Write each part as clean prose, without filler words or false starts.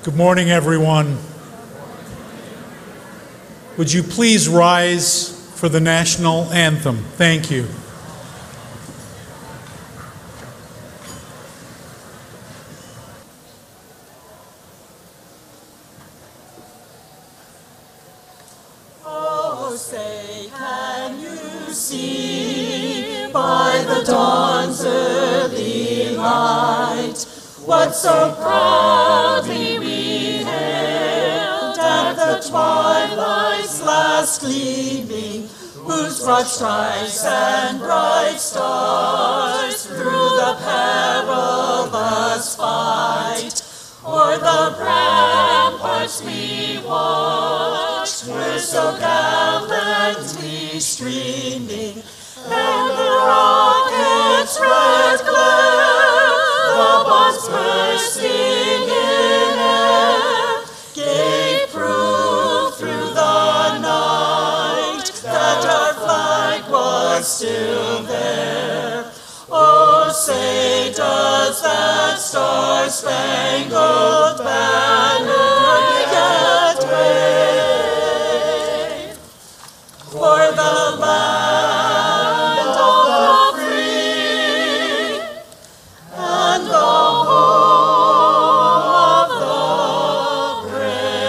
Good morning, everyone. Would you please rise for the national anthem? Thank you. Oh, say, can you see by the dawn's early light what so proudly we hailed at the twilight's last gleaming, whose broad stripes and bright stars through the perilous fight o'er the ramparts we watched were so gallantly streaming, and the rocket's red glare, the bombs bursting in air, gave proof through the night that our flag was still there. Oh, say, does that star-spangled banner yet wave for the land of the free and the home of the brave?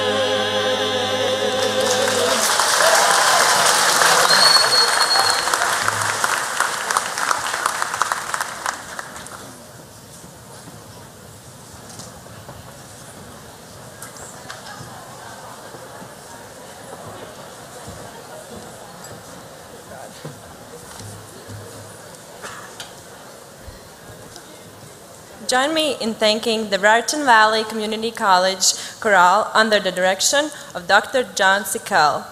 Join me in thanking the Raritan Valley Community College Chorale under the direction of Dr. John Nicole.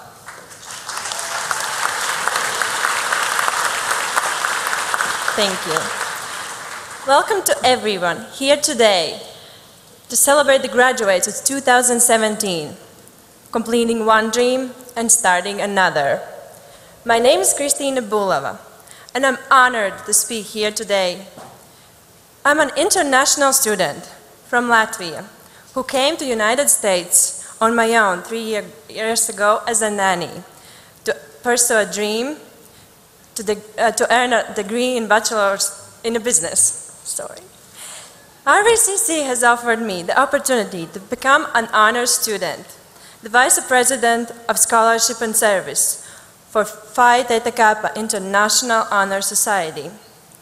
Thank you. Welcome to everyone here today to celebrate the graduates of 2017, completing one dream and starting another. My name is Kristine Bulva, and I'm honored to speak here today. I'm an international student from Latvia who came to the United States on my own 3 years ago as a nanny to pursue a dream to earn a degree in bachelor's in a business. RVCC has offered me the opportunity to become an honors student, the Vice President of Scholarship and Service for Phi Theta Kappa International Honor Society,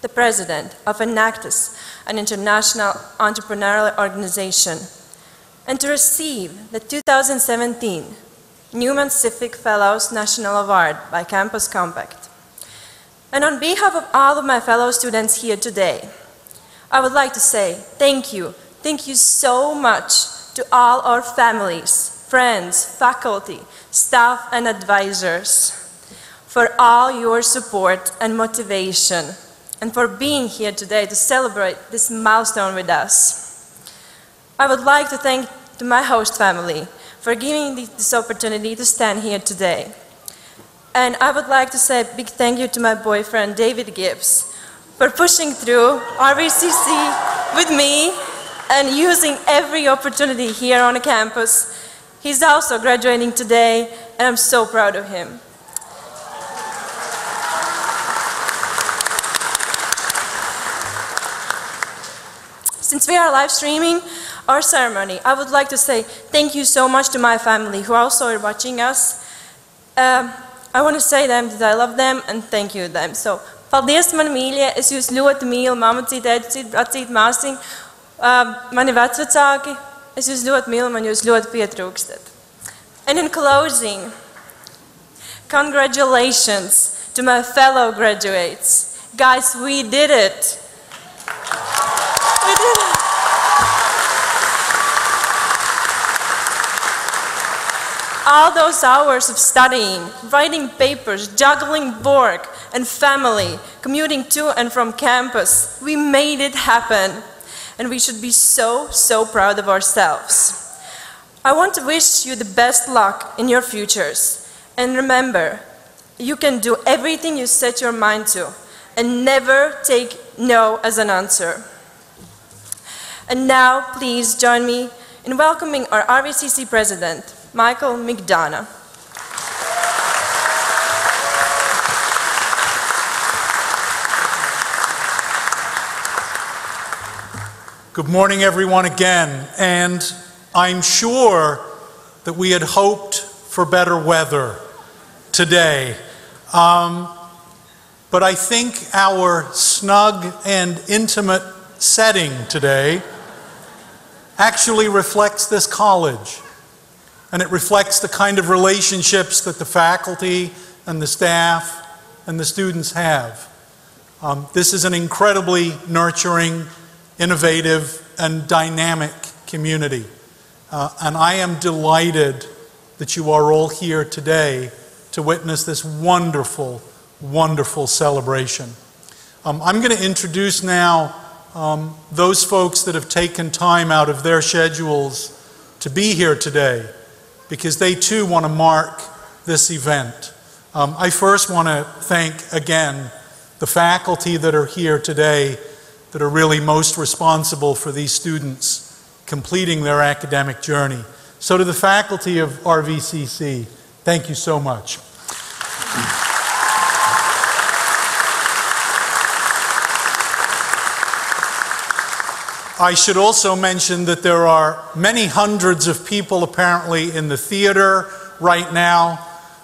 the President of Enactus, an international entrepreneurial organization, and to receive the 2017 Newman Civic Fellows National Award by Campus Compact. And on behalf of all of my fellow students here today, I would like to say thank you so much to all our families, friends, faculty, staff, and advisors for all your support and motivation, and for being here today to celebrate this milestone with us. I would like to thank my host family for giving me this opportunity to stand here today. And I would like to say a big thank you to my boyfriend, David Gibbs, for pushing through RVCC with me and using every opportunity here on the campus. He's also graduating today, and I'm so proud of him. Since we are live streaming our ceremony, I would like to say thank you so much to my family who also are watching us. I want to say them that I love them and thank you them. So, paldies, man mīļie, es jūs ļoti mīlu, mamacīt, tēticīt, bracīt, māsiņ, mani vecvecāki, es jūs ļoti mīlu, man jūs ļoti pietrūkstat. And in closing, congratulations to my fellow graduates. Guys, we did it. We did it. All those hours of studying, writing papers, juggling work and family, commuting to and from campus, we made it happen. And we should be so proud of ourselves. I want to wish you the best luck in your futures. And remember, you can do everything you set your mind to, and never take no as an answer. And now, please join me in welcoming our RVCC President, Michael McDonough. Good morning, everyone, again. And I'm sure that we had hoped for better weather today. But I think our snug and intimate setting today actually reflects this college. And it reflects the kind of relationships that the faculty and the staff and the students have. This is an incredibly nurturing, innovative, and dynamic community. And I am delighted that you are all here today to witness this wonderful, wonderful celebration. I'm going to introduce now those folks that have taken time out of their schedules to be here today, because they too want to mark this event. I first want to thank again the faculty that are here today that are really most responsible for these students completing their academic journey. So to the faculty of RVCC, thank you so much. I should also mention that there are many hundreds of people apparently in the theater right now.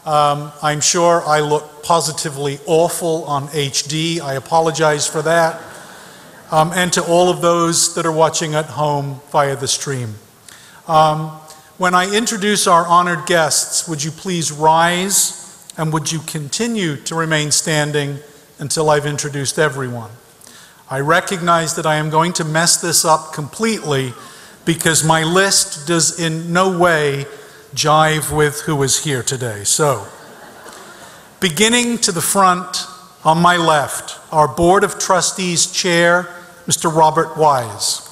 I'm sure I look positively awful on HD. I apologize for that. And to all of those that are watching at home via the stream. When I introduce our honored guests, would you please rise and would you continue to remain standing until I've introduced everyone? I recognize that I am going to mess this up completely because my list does in no way jive with who is here today. So, beginning to the front on my left, our Board of Trustees Chair, Mr. Robert Wise.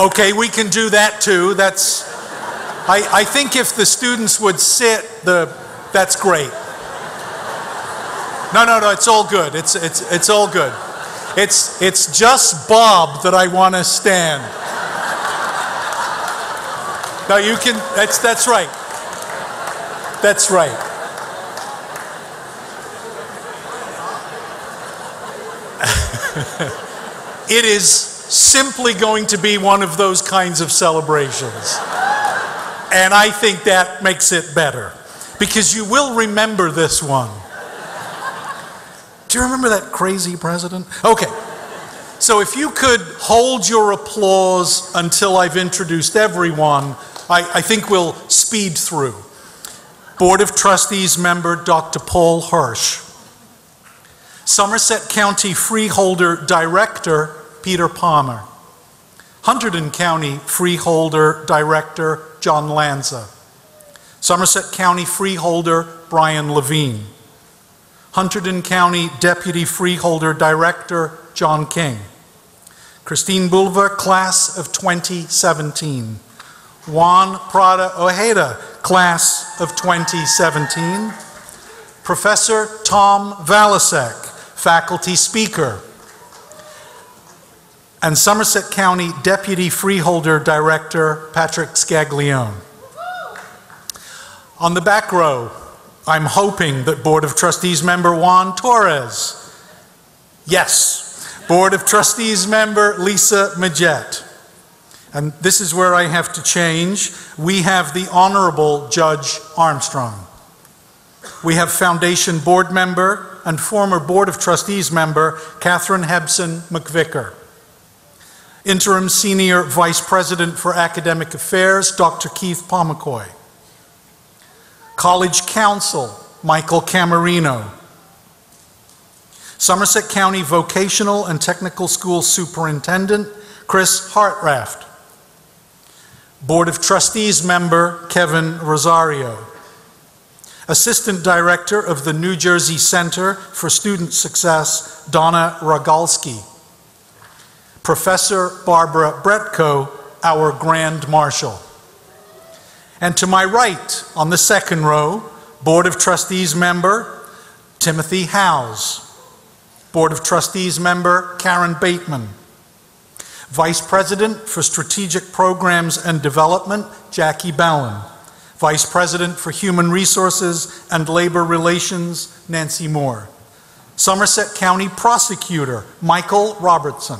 Okay, we can do that too. That's, I think if the students would sit, that's great. No, it's all good. It's all good. It's just Bob that I want to stand. No, you can, that's right. That's right. It is simply going to be one of those kinds of celebrations. And I think that makes it better. Because you will remember this one. Do you remember that crazy president? Okay. So if you could hold your applause until I've introduced everyone, I think we'll speed through. Board of Trustees member Dr. Paul Hirsch. Somerset County Freeholder Director Peter Palmer. Hunterdon County Freeholder Director John Lanza. Somerset County Freeholder Brian Levine. Hunterdon County Deputy Freeholder Director John King. Kristine Bulva, Class of 2017. Juan Prada Ojeda, Class of 2017. Professor Tom Valasek, Faculty Speaker. And Somerset County Deputy Freeholder Director Patrick Scaglione. On the back row, I'm hoping that Board of Trustees member Juan Torres. Yes. Board of Trustees member Lisa Majet. And this is where I have to change. We have the Honorable Judge Armstrong. We have Foundation Board member and former Board of Trustees member Catherine Hebson McVicker. Interim Senior Vice President for Academic Affairs, Dr. Keith Pomecoy. College Counsel, Michael Camarino. Somerset County Vocational and Technical School Superintendent, Chris Hartraft. Board of Trustees member, Kevin Rosario. Assistant Director of the New Jersey Center for Student Success, Donna Rogalski. Professor Barbara Bretko, our Grand Marshal. And to my right, on the second row, Board of Trustees member, Timothy Howes. Board of Trustees member Karen Bateman. Vice President for Strategic Programs and Development, Jackie Ballin. Vice President for Human Resources and Labor Relations, Nancy Moore. Somerset County Prosecutor, Michael Robertson.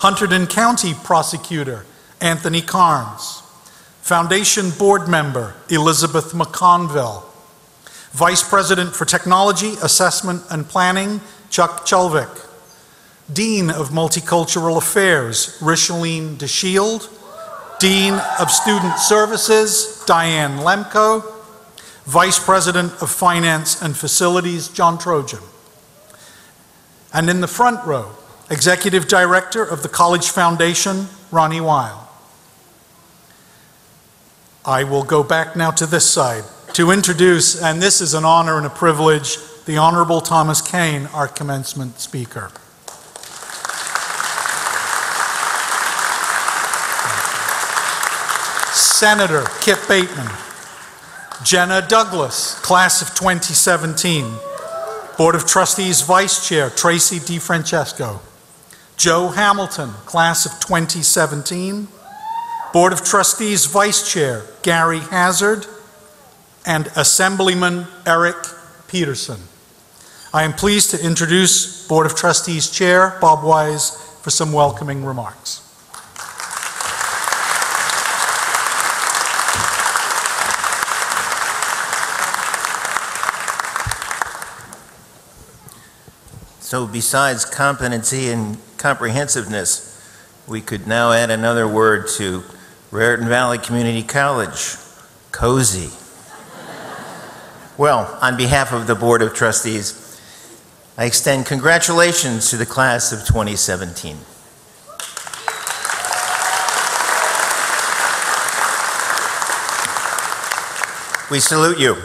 Hunterdon County Prosecutor, Anthony Carnes. Foundation Board Member, Elizabeth McConville. Vice President for Technology, Assessment and Planning, Chuck Chulvik. Dean of Multicultural Affairs, Richeline DeShield. Dean of Student Services, Diane Lemko. Vice President of Finance and Facilities, John Trojan. And in the front row, Executive Director of the College Foundation, Ronnie Weil. I will go back now to this side to introduce, and this is an honor and a privilege, the Honorable Thomas Kean, our commencement speaker. Senator Kip Bateman. Jenna Douglas, class of 2017. Board of Trustees Vice Chair, Tracy DeFrancesco. Joe Hamilton, class of 2017. Board of Trustees Vice Chair, Gary Hazard. And Assemblyman Eric Peterson. I am pleased to introduce Board of Trustees Chair, Bob Wise, for some welcoming remarks. So besides competency and comprehensiveness, we could now add another word to Raritan Valley Community College, cozy. Well, on behalf of the Board of Trustees, I extend congratulations to the class of 2017. We salute you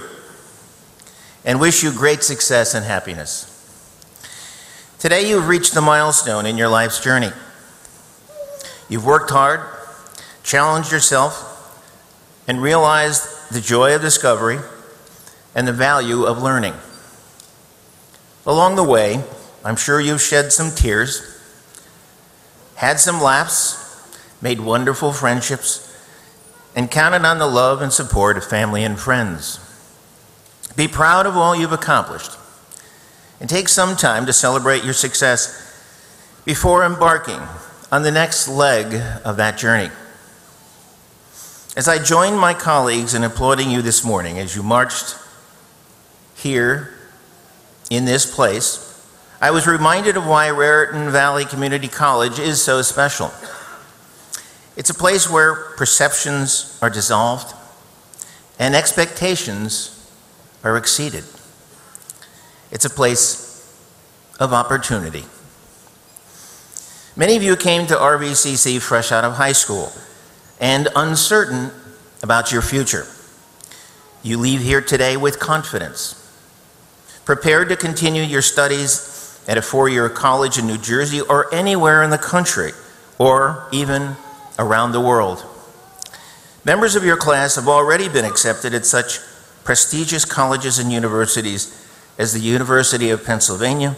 and wish you great success and happiness. Today you've reached the milestone in your life's journey. You've worked hard, challenged yourself, and realized the joy of discovery and the value of learning. Along the way, I'm sure you've shed some tears, had some laughs, made wonderful friendships, and counted on the love and support of family and friends. Be proud of all you've accomplished, and take some time to celebrate your success before embarking on the next leg of that journey. As I join my colleagues in applauding you this morning as you marched here in this place, I was reminded of why Raritan Valley Community College is so special. It's a place where perceptions are dissolved and expectations are exceeded. It's a place of opportunity. Many of you came to RVCC fresh out of high school and uncertain about your future. You leave here today with confidence, prepared to continue your studies at a four-year college in New Jersey or anywhere in the country or even around the world. Members of your class have already been accepted at such prestigious colleges and universities as the University of Pennsylvania,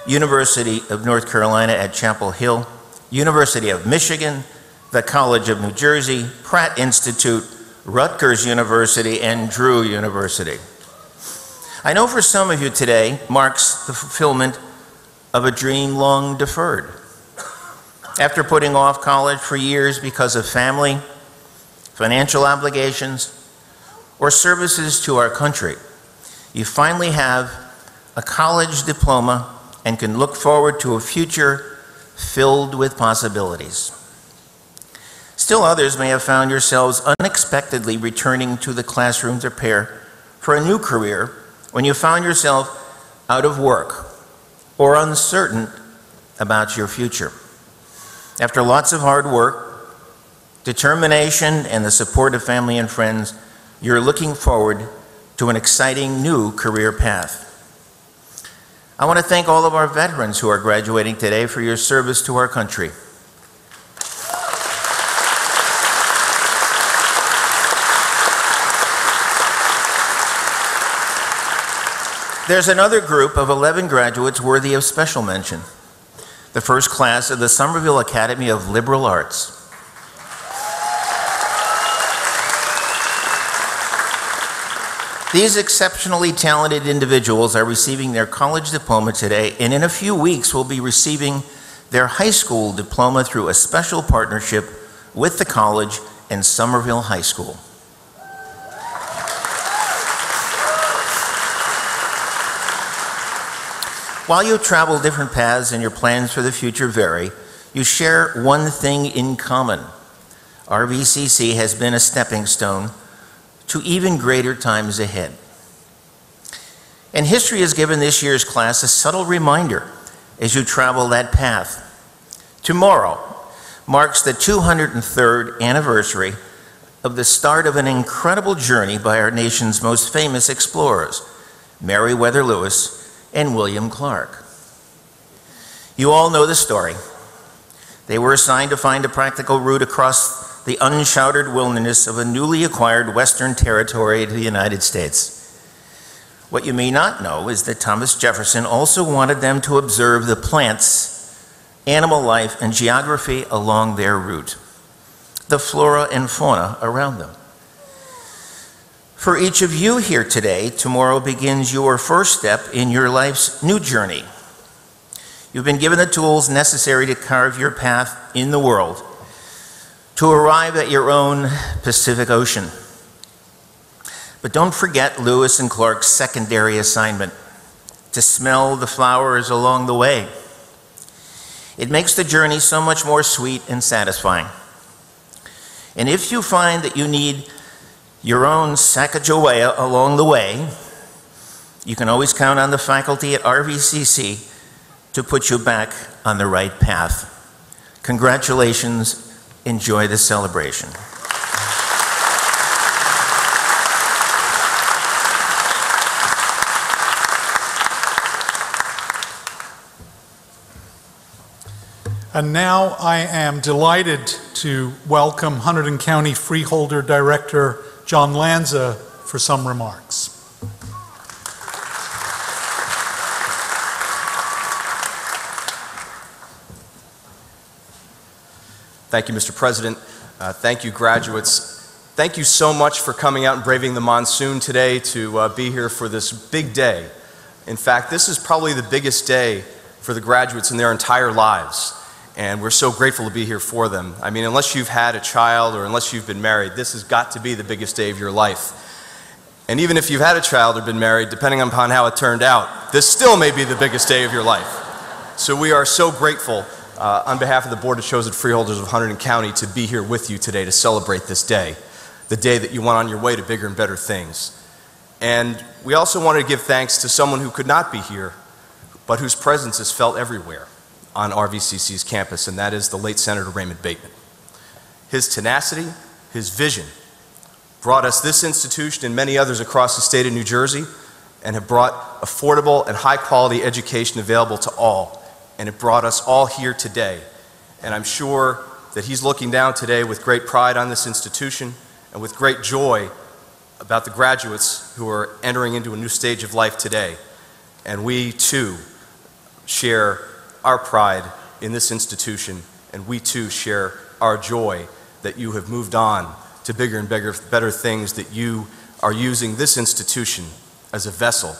University of North Carolina at Chapel Hill, University of Michigan, the College of New Jersey, Pratt Institute, Rutgers University, and Drew University. I know for some of you today marks the fulfillment of a dream long deferred. After putting off college for years because of family, financial obligations, or services to our country, you finally have a college diploma and can look forward to a future filled with possibilities. Still others may have found yourselves unexpectedly returning to the classroom to prepare for a new career when you found yourself out of work or uncertain about your future. After lots of hard work, determination, and the support of family and friends, you're looking forward to an exciting new career path. I want to thank all of our veterans who are graduating today for your service to our country. there's another group of 11 graduates worthy of special mention. The first class of the Somerville Academy of Liberal Arts. These exceptionally talented individuals are receiving their college diploma today, and in a few weeks will be receiving their high school diploma through a special partnership with the college and Somerville High School. While you travel different paths and your plans for the future vary, you share one thing in common. RVCC has been a stepping stone to even greater times ahead. And history has given this year's class a subtle reminder as you travel that path. Tomorrow marks the 203rd anniversary of the start of an incredible journey by our nation's most famous explorers, Meriwether Lewis and William Clark. You all know the story. They were assigned to find a practical route across the uncharted wilderness of a newly acquired western territory to the United States. What you may not know is that Thomas Jefferson also wanted them to observe the plants, animal life, and geography along their route, the flora and fauna around them. For each of you here today, tomorrow begins your first step in your life's new journey. You've been given the tools necessary to carve your path in the world, to arrive at your own Pacific Ocean. But don't forget Lewis and Clark's secondary assignment, to smell the flowers along the way. It makes the journey so much more sweet and satisfying. And if you find that you need your own Sacagawea along the way, you can always count on the faculty at RVCC to put you back on the right path. Congratulations. Enjoy the celebration. And now I am delighted to welcome Hunterdon County Freeholder Director John Lanza for some remarks. Thank you, Mr. President. Thank you, graduates. Thank you so much for coming out and braving the monsoon today to be here for this big day. In fact, this is probably the biggest day for the graduates in their entire lives, and we're so grateful to be here for them. I mean, unless you've had a child or unless you've been married, this has got to be the biggest day of your life. And even if you've had a child or been married, depending upon how it turned out, this still may be the biggest day of your life. So we are so grateful on behalf of the Board of Chosen Freeholders of Hunterdon County to be here with you today to celebrate this day, the day that you went on your way to bigger and better things. And we also wanted to give thanks to someone who could not be here, but whose presence is felt everywhere on RVCC's campus, and that is the late Senator Raymond Bateman. His tenacity, his vision, brought us this institution and many others across the state of New Jersey, and have brought affordable and high-quality education available to all. And it brought us all here today. And I'm sure that he's looking down today with great pride on this institution and with great joy about the graduates who are entering into a new stage of life today. And we too share our pride in this institution, and we too share our joy that you have moved on to bigger and better things, that you are using this institution as a vessel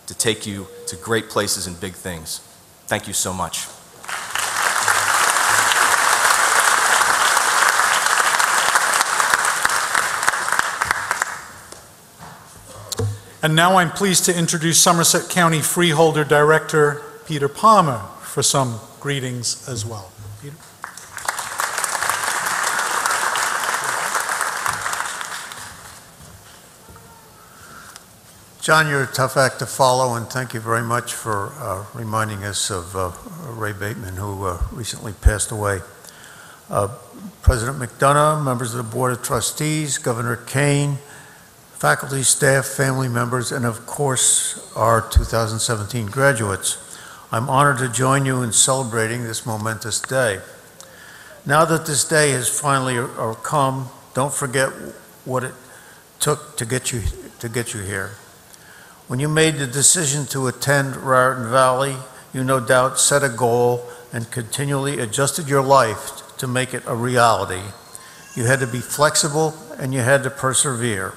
to take you to great places and big things. Thank you so much. And now I'm pleased to introduce Somerset County Freeholder Director Peter Palmer for some greetings as well. Peter? John, you're a tough act to follow, and thank you very much for reminding us of Ray Bateman, who recently passed away. President McDonough, members of the Board of Trustees, Governor Kean, faculty, staff, family members, and of course, our 2017 graduates. I'm honored to join you in celebrating this momentous day. Now that this day has finally come, don't forget what it took to get you here. When you made the decision to attend Raritan Valley, you no doubt set a goal and continually adjusted your life to make it a reality. You had to be flexible and you had to persevere.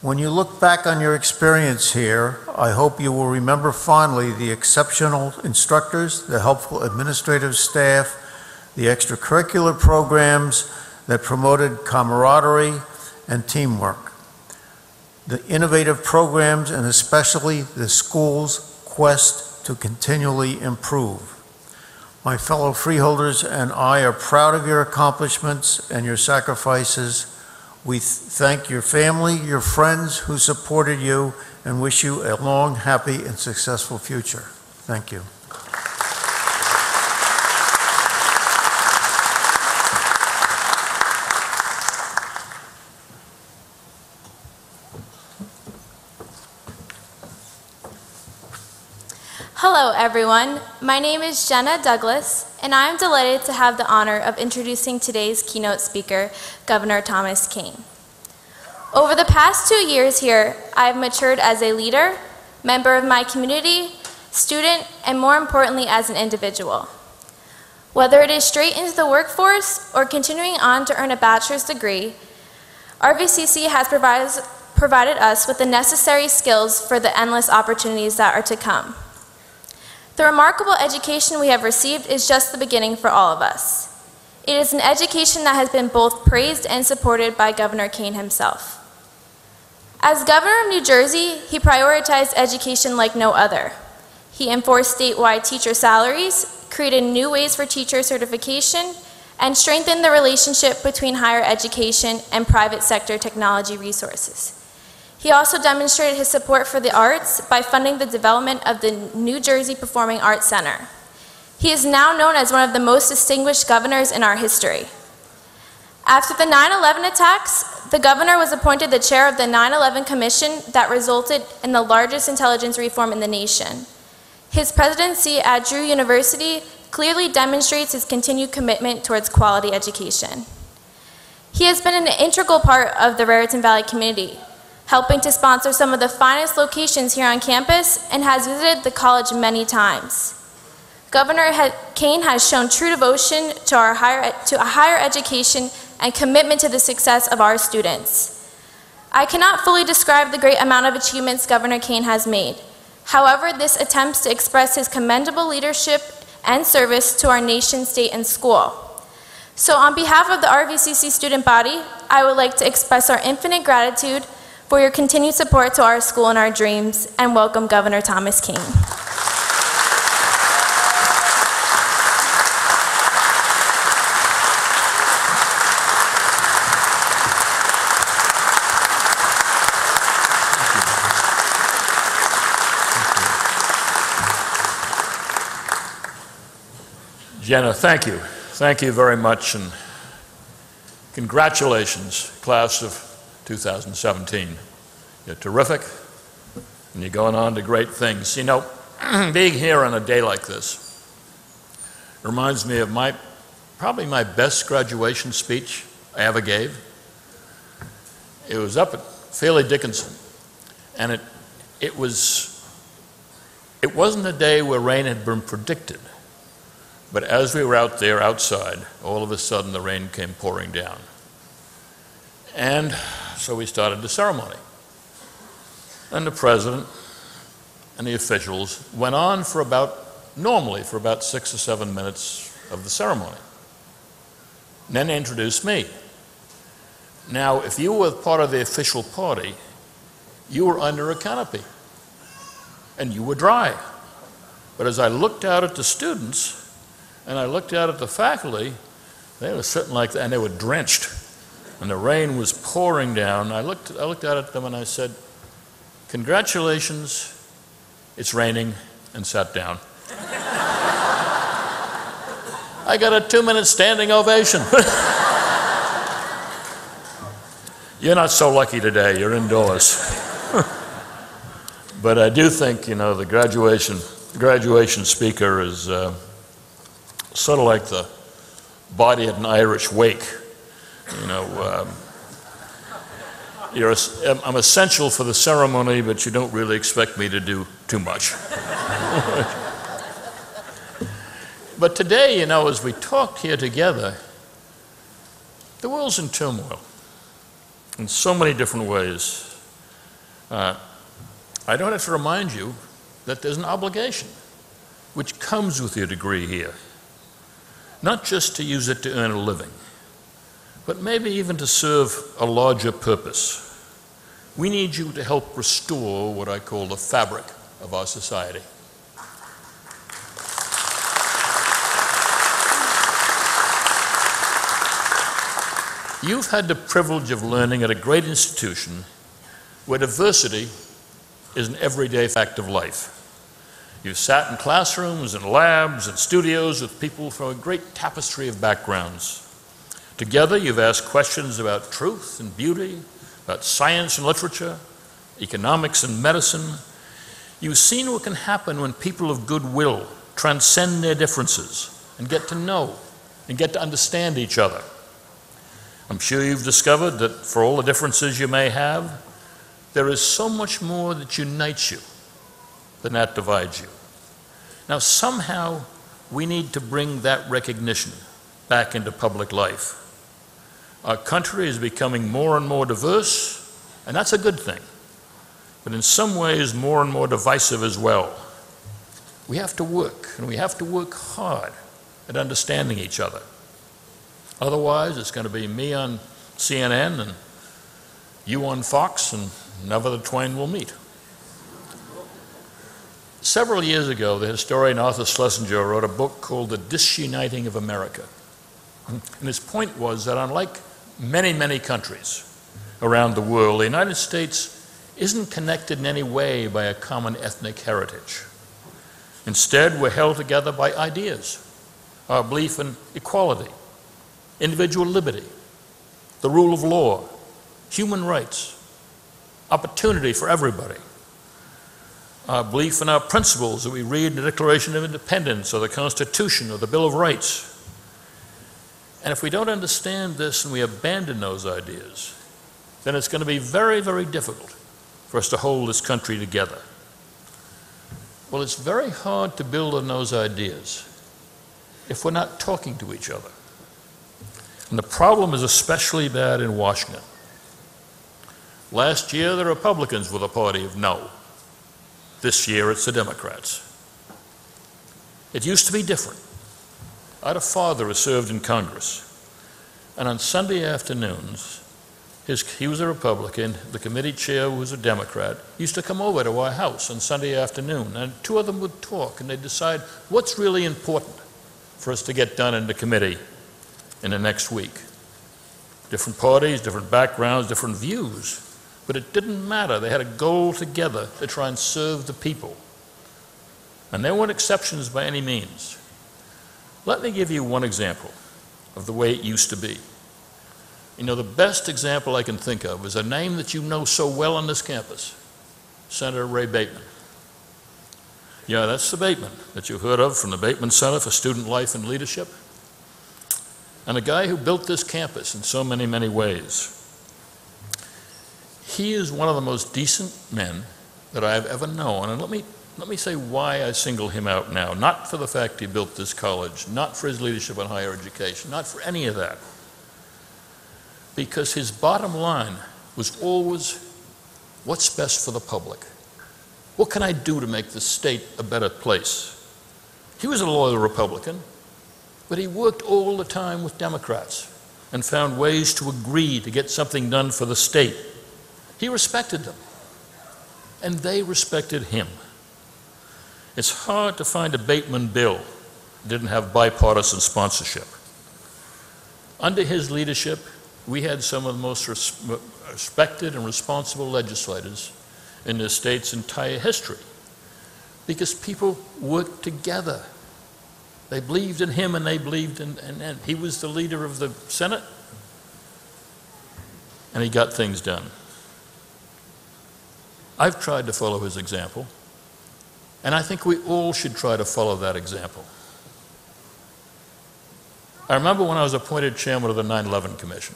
When you look back on your experience here, I hope you will remember fondly the exceptional instructors, the helpful administrative staff, the extracurricular programs that promoted camaraderie and teamwork, the innovative programs, and especially the school's quest to continually improve. My fellow freeholders and I are proud of your accomplishments and your sacrifices. We thank your family, your friends who supported you, and wish you a long, happy, and successful future. Thank you. Hello, everyone. My name is Jenna Douglas, and I'm delighted to have the honor of introducing today's keynote speaker, Governor Thomas Kean. Over the past 2 years here, I've matured as a leader, member of my community, student, and more importantly, as an individual. Whether it is straight into the workforce or continuing on to earn a bachelor's degree, RVCC has provided us with the necessary skills for the endless opportunities that are to come. The remarkable education we have received is just the beginning for all of us. It is an education that has been both praised and supported by Governor Kean himself. As Governor of New Jersey, he prioritized education like no other. He enforced statewide teacher salaries, created new ways for teacher certification, and strengthened the relationship between higher education and private sector technology resources. He also demonstrated his support for the arts by funding the development of the New Jersey Performing Arts Center. He is now known as one of the most distinguished governors in our history. After the 9/11 attacks, the governor was appointed the chair of the 9/11 Commission that resulted in the largest intelligence reform in the nation. His presidency at Drew University clearly demonstrates his continued commitment towards quality education. He has been an integral part of the Raritan Valley community, helping to sponsor some of the finest locations here on campus, and has visited the college many times. Governor Kean has shown true devotion to a higher education and commitment to the success of our students. I cannot fully describe the great amount of achievements Governor Kean has made. However, this attempts to express his commendable leadership and service to our nation, state, and school. So on behalf of the RVCC student body, I would like to express our infinite gratitude for your continued support to our school and our dreams, and welcome Governor Thomas Kean. Jenna, thank you. Thank you very much, and congratulations, class of 2017. You're terrific, and you're going on to great things. You know, being here on a day like this reminds me of probably my best graduation speech I ever gave. It was up at Fairleigh Dickinson, and it wasn't a day where rain had been predicted, but as we were out there outside, all of a sudden the rain came pouring down. And so we started the ceremony. And the president and the officials went on normally for about 6 or 7 minutes of the ceremony. And then they introduced me. Now, if you were part of the official party, you were under a canopy and you were dry. But as I looked out at the students and I looked out at the faculty, they were sitting like that and they were drenched. And the rain was pouring down. I looked out at them and I said, "Congratulations, it's raining," and sat down. I got a 2-minute standing ovation. You're not so lucky today, you're indoors. But I do think, you know, the graduation speaker is sort of like the body at an Irish wake. You know, I'm essential for the ceremony, but you don't really expect me to do too much. But today, you know, as we talk here together, the world's in turmoil in so many different ways. I don't have to remind you that there's an obligation which comes with your degree here, not just to use it to earn a living, but maybe even to serve a larger purpose. We need you to help restore what I call the fabric of our society. You've had the privilege of learning at a great institution where diversity is an everyday fact of life. You've sat in classrooms and labs and studios with people from a great tapestry of backgrounds. Together, you've asked questions about truth and beauty, about science and literature, economics and medicine. You've seen what can happen when people of goodwill transcend their differences and get to know and get to understand each other. I'm sure you've discovered that for all the differences you may have, there is so much more that unites you than that divides you. Now, somehow, we need to bring that recognition back into public life. Our country is becoming more and more diverse, and that's a good thing, but in some ways more and more divisive as well. We have to work, and we have to work hard at understanding each other. Otherwise, it's going to be me on CNN and you on Fox, and never the twain will meet. Several years ago, the historian Arthur Schlesinger wrote a book called The Disuniting of America. And his point was that unlike many, many countries around the world, the United States isn't connected in any way by a common ethnic heritage. Instead, we're held together by ideas, our belief in equality, individual liberty, the rule of law, human rights, opportunity for everybody, our belief in our principles that we read in the Declaration of Independence or the Constitution or the Bill of Rights. And if we don't understand this and we abandon those ideas, then it's going to be very, very difficult for us to hold this country together. Well, it's very hard to build on those ideas if we're not talking to each other. And the problem is especially bad in Washington. Last year, the Republicans were the party of no. This year, it's the Democrats. It used to be different. I had a father who served in Congress, and on Sunday afternoons, he was a Republican, the committee chair was a Democrat, used to come over to our house on Sunday afternoon, and two of them would talk, and they'd decide what's really important for us to get done in the committee in the next week. Different parties, different backgrounds, different views. But it didn't matter. They had a goal together to try and serve the people. And there weren't exceptions by any means. Let me give you one example of the way it used to be. You know, the best example I can think of is a name that you know so well on this campus, Senator Ray Bateman. Yeah, that's the Bateman that you heard of from the Bateman Center for Student Life and Leadership. And a guy who built this campus in so many, many ways. He is one of the most decent men that I have ever known. And let me say why I single him out now. Not for the fact he built this college, not for his leadership in higher education, not for any of that. Because his bottom line was always, what's best for the public? What can I do to make the state a better place? He was a loyal Republican, but he worked all the time with Democrats and found ways to agree to get something done for the state. He respected them, and they respected him. It's hard to find a Bateman bill that didn't have bipartisan sponsorship. Under his leadership, we had some of the most respected and responsible legislators in the state's entire history because people worked together. They believed in him and they believed in he was the leader of the Senate, and he got things done. I've tried to follow his example, and I think we all should try to follow that example. I remember when I was appointed chairman of the 9/11 Commission.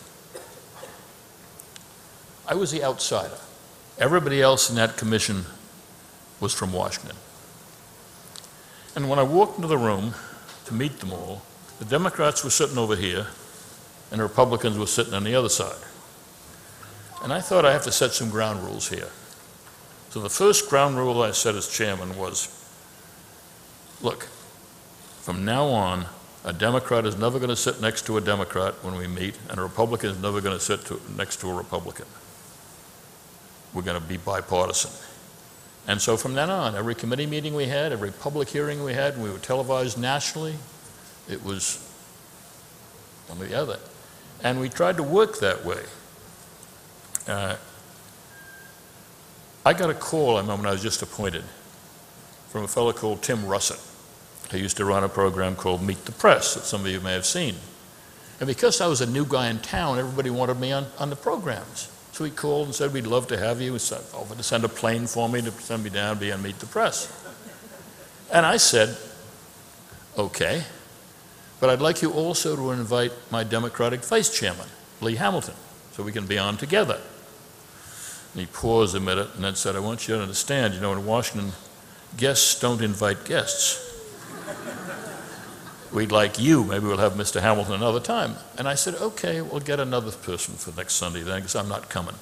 I was the outsider. Everybody else in that commission was from Washington. And when I walked into the room to meet them all, the Democrats were sitting over here and the Republicans were sitting on the other side. And I thought I have to set some ground rules here. So the first ground rule I set as chairman was, look, from now on, a Democrat is never going to sit next to a Democrat when we meet, and a Republican is never going to sit next to a Republican. We're going to be bipartisan. And so from then on, every committee meeting we had, every public hearing we had, and we were televised nationally, it was one or the other. And we tried to work that way. I got a call, I remember when I was just appointed, from a fellow called Tim Russett, who used to run a program called Meet the Press that some of you may have seen. And because I was a new guy in town, everybody wanted me on the programs. So he called and said, we'd love to have you. He offered to send a plane for me to send me down and be on Meet the Press. And I said, okay, but I'd like you also to invite my Democratic Vice Chairman, Lee Hamilton, so we can be on together. And he paused a minute and then said, I want you to understand, you know, in Washington, guests don't invite guests. We'd like you, maybe we'll have Mr. Hamilton another time. And I said, okay, we'll get another person for next Sunday then, because I'm not coming.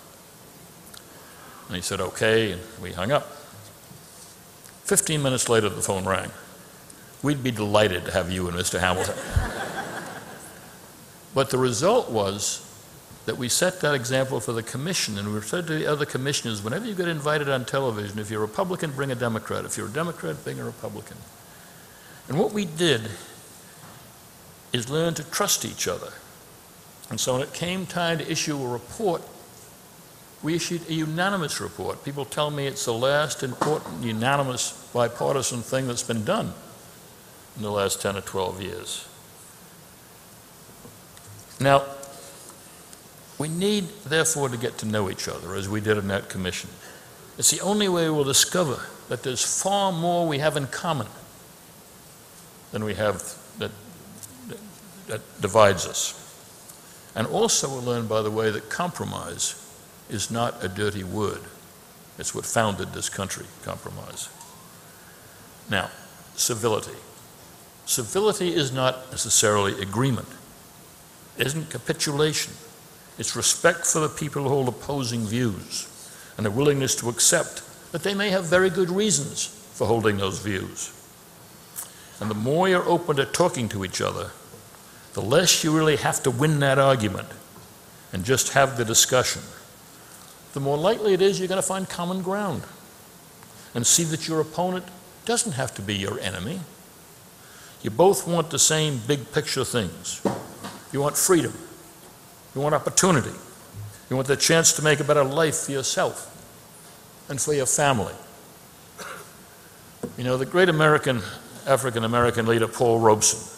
And he said, okay, and we hung up. 15 minutes later, the phone rang. We'd be delighted to have you and Mr. Hamilton. But the result was that we set that example for the commission, and we said to the other commissioners, whenever you get invited on television, if you're a Republican, bring a Democrat. If you're a Democrat, bring a Republican. And what we did is learn to trust each other. And so when it came time to issue a report, we issued a unanimous report. People tell me it's the last important unanimous bipartisan thing that's been done in the last 10 or 12 years. Now, we need, therefore, to get to know each other as we did in that commission. It's the only way we'll discover that there's far more we have in common than we have that divides us. And also we'll learn, by the way, that compromise is not a dirty word. It's what founded this country, compromise. Now, civility. Civility is not necessarily agreement. It isn't capitulation. It's respect for the people who hold opposing views and a willingness to accept that they may have very good reasons for holding those views. And the more you're open to talking to each other, the less you really have to win that argument and just have the discussion, the more likely it is you're going to find common ground and see that your opponent doesn't have to be your enemy. You both want the same big picture things. You want freedom. You want opportunity. You want the chance to make a better life for yourself and for your family. You know, the great African-American leader, Paul Robeson,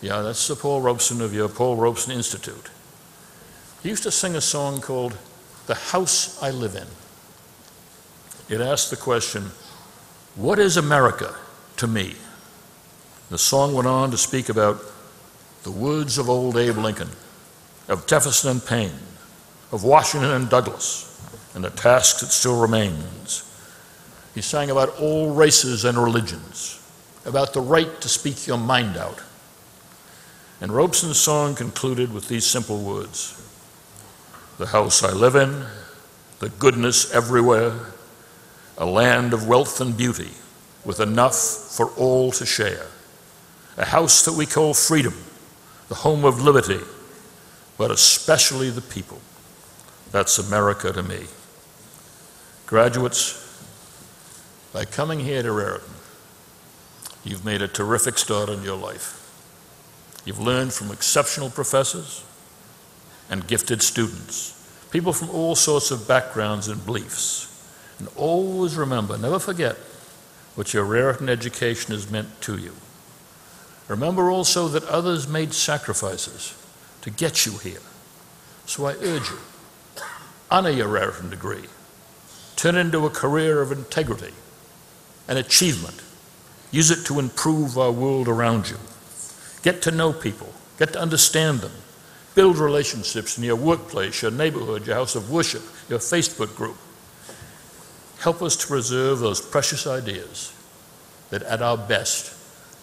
yeah, that's the Paul Robeson of your Paul Robeson Institute. He used to sing a song called The House I Live In. It asked the question, what is America to me? The song went on to speak about the words of old Abe Lincoln, of Jefferson and Payne, of Washington and Douglas, and the task that still remains. He sang about all races and religions, about the right to speak your mind out. And Robeson's song concluded with these simple words: the house I live in, the goodness everywhere, a land of wealth and beauty, with enough for all to share. A house that we call freedom, the home of liberty, but especially the people. That's America to me. Graduates, by coming here to Raritan, you've made a terrific start in your life. You've learned from exceptional professors and gifted students, people from all sorts of backgrounds and beliefs. And always remember, never forget what your Raritan education has meant to you. Remember also that others made sacrifices to get you here. So I urge you, honor your Raritan degree. Turn it into a career of integrity and achievement. Use it to improve our world around you. Get to know people. Get to understand them. Build relationships in your workplace, your neighborhood, your house of worship, your Facebook group. Help us to preserve those precious ideas that at our best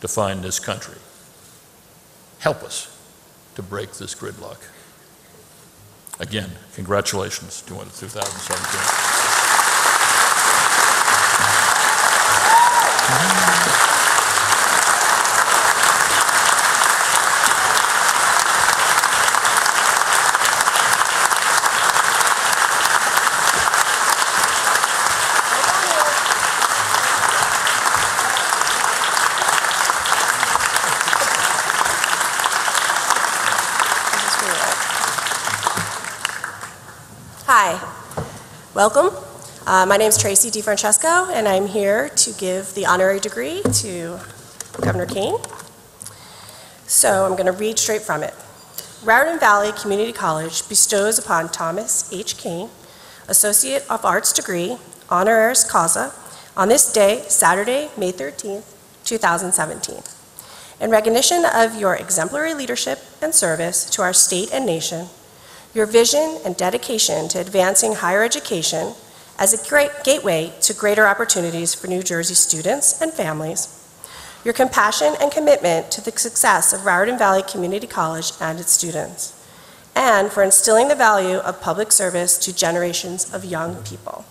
define this country. Help us to break this gridlock. Again, congratulations to 2017. Hi, welcome. My name is Tracy DeFrancesco, and I'm here to give the honorary degree to Governor Kean. So I'm going to read straight from it. Raritan Valley Community College bestows upon Thomas H. Kean, Associate of Arts degree, honoris causa, on this day, Saturday, May 13th, 2017. In recognition of your exemplary leadership and service to our state and nation, your vision and dedication to advancing higher education as a great gateway to greater opportunities for New Jersey students and families, your compassion and commitment to the success of Raritan Valley Community College and its students, and for instilling the value of public service to generations of young people.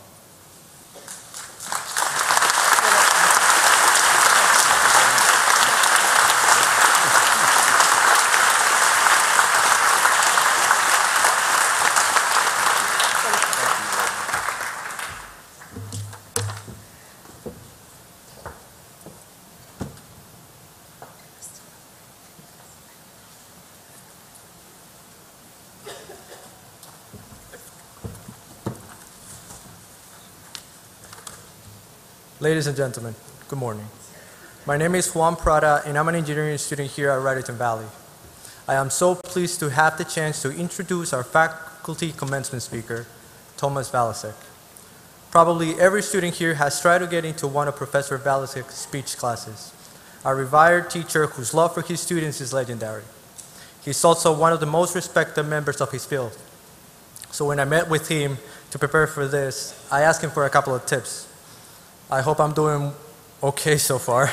Ladies and gentlemen, good morning. My name is Juan Prada, and I'm an engineering student here at Raritan Valley. I am so pleased to have the chance to introduce our faculty commencement speaker, Thomas Valasek. Probably every student here has tried to get into one of Professor Valasek's speech classes, a revered teacher whose love for his students is legendary. He's also one of the most respected members of his field. So when I met with him to prepare for this, I asked him for a couple of tips. I hope I'm doing okay so far.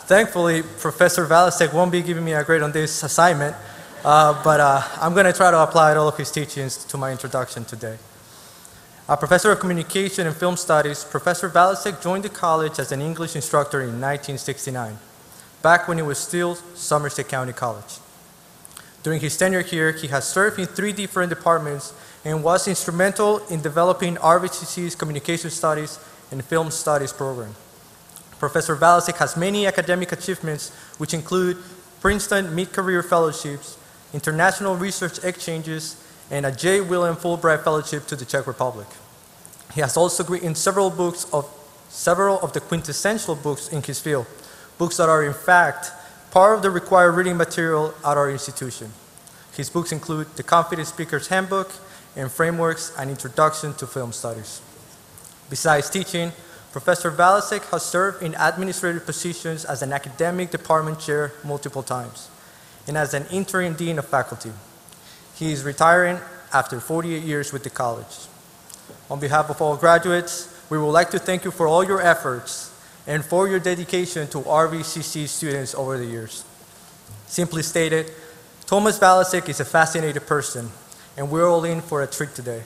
Thankfully, Professor Valasek won't be giving me a grade on this assignment, but I'm going to try to apply all of his teachings to my introduction today. A professor of communication and film studies, Professor Valasek joined the college as an English instructor in 1969, back when it was still Somerset County College. During his tenure here, he has served in 3 different departments and was instrumental in developing RVCC's Communication Studies and Film Studies program. Professor Valasek has many academic achievements, which include Princeton Mid-Career Fellowships, International Research Exchanges, and a J. William Fulbright Fellowship to the Czech Republic. He has also written several of the quintessential books in his field, books that are in fact part of the required reading material at our institution. His books include The Confident Speaker's Handbook and Frameworks, an Introduction to Film Studies. Besides teaching, Professor Valasek has served in administrative positions as an academic department chair multiple times and as an interim dean of faculty. He is retiring after 48 years with the college. On behalf of all graduates, we would like to thank you for all your efforts and for your dedication to RVCC students over the years. Simply stated, Thomas Valasek is a fascinating person, and we're all in for a treat today.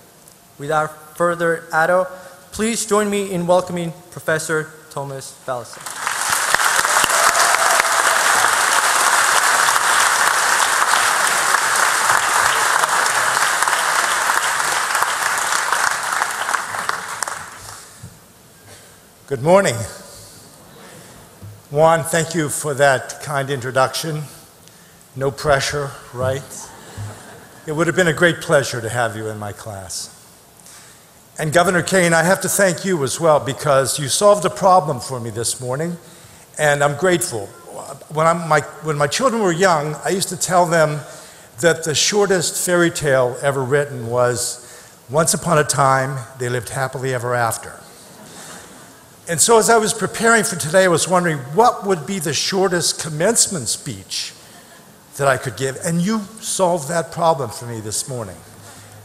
Without further ado, please join me in welcoming Professor Thomas Valasek. Good morning. Juan, thank you for that kind introduction. No pressure, right? It would have been a great pleasure to have you in my class. And Governor Kean, I have to thank you as well, because you solved a problem for me this morning, and I'm grateful. When my children were young, I used to tell them that the shortest fairy tale ever written was, once upon a time, they lived happily ever after. And so as I was preparing for today, I was wondering what would be the shortest commencement speech that I could give, and you solved that problem for me this morning,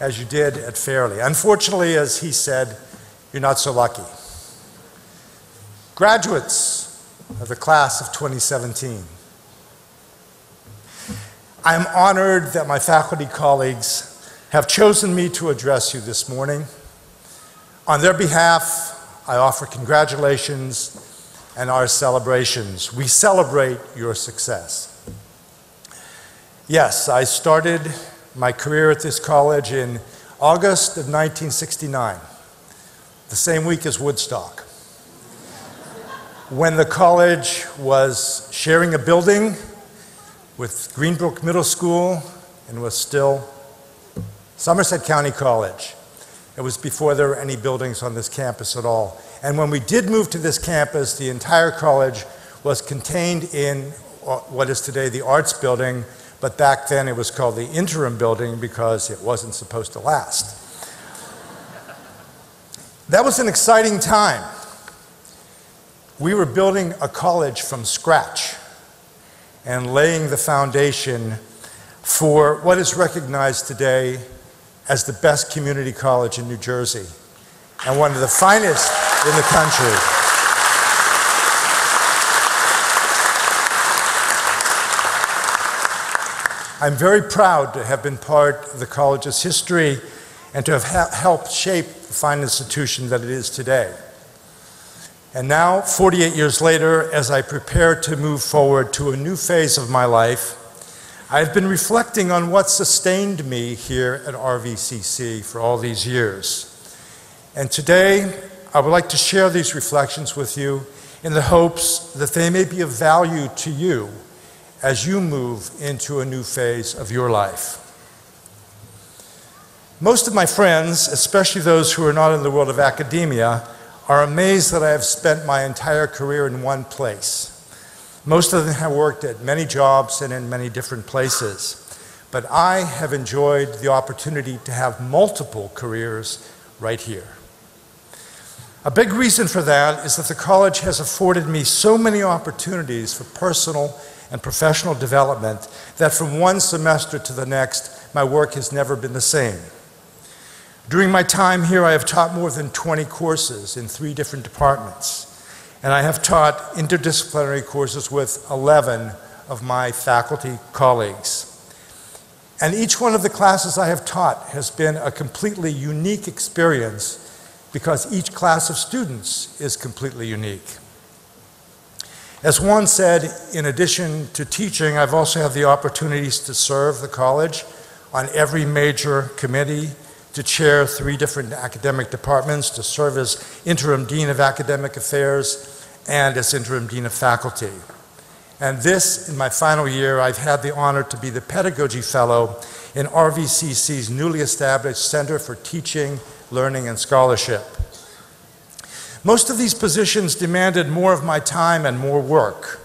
as you did at Fairley. Unfortunately, as he said, you're not so lucky. Graduates of the class of 2017, I'm honored that my faculty colleagues have chosen me to address you this morning. On their behalf, I offer congratulations and our celebrations. We celebrate your success. Yes, I started my career at this college in August of 1969, the same week as Woodstock, when the college was sharing a building with Greenbrook Middle School and was still Somerset County College. It was before there were any buildings on this campus at all. And when we did move to this campus, the entire college was contained in what is today the Arts Building, but back then it was called the Interim Building because it wasn't supposed to last. That was an exciting time. We were building a college from scratch and laying the foundation for what is recognized today as the best community college in New Jersey and one of the finest in the country. I'm very proud to have been part of the college's history and to have helped shape the fine institution that it is today. And now, 48 years later, as I prepare to move forward to a new phase of my life, I've been reflecting on what sustained me here at RVCC for all these years. And today, I would like to share these reflections with you in the hopes that they may be of value to you as you move into a new phase of your life. Most of my friends, especially those who are not in the world of academia, are amazed that I have spent my entire career in one place. Most of them have worked at many jobs and in many different places, but I have enjoyed the opportunity to have multiple careers right here. A big reason for that is that the college has afforded me so many opportunities for personal and professional development that from one semester to the next, my work has never been the same. During my time here, I have taught more than 20 courses in 3 different departments, and I have taught interdisciplinary courses with 11 of my faculty colleagues. And each one of the classes I have taught has been a completely unique experience because each class of students is completely unique. As Juan said, in addition to teaching, I've also had the opportunities to serve the college on every major committee, to chair 3 different academic departments, to serve as interim dean of academic affairs and as interim dean of faculty. And this, in my final year, I've had the honor to be the pedagogy fellow in RVCC's newly established Center for Teaching, Learning, and Scholarship. Most of these positions demanded more of my time and more work,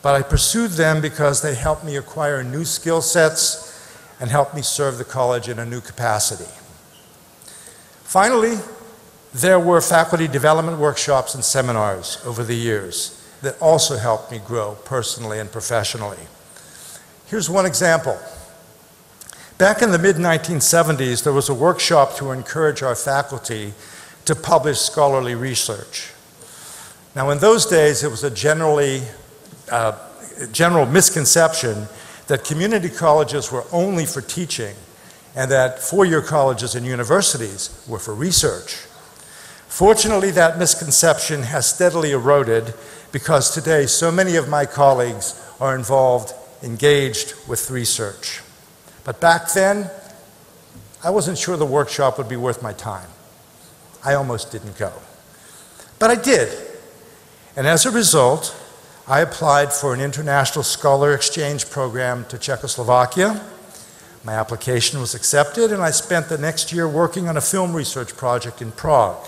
but I pursued them because they helped me acquire new skill sets and helped me serve the college in a new capacity. Finally, there were faculty development workshops and seminars over the years that also helped me grow personally and professionally. Here's one example. Back in the mid-1970s, there was a workshop to encourage our faculty to publish scholarly research. Now, in those days, it was a general misconception that community colleges were only for teaching and that four-year colleges and universities were for research. Fortunately, that misconception has steadily eroded because today so many of my colleagues are engaged with research. But back then, I wasn't sure the workshop would be worth my time. I almost didn't go. But I did. And as a result, I applied for an international scholar exchange program to Czechoslovakia. My application was accepted, and I spent the next year working on a film research project in Prague.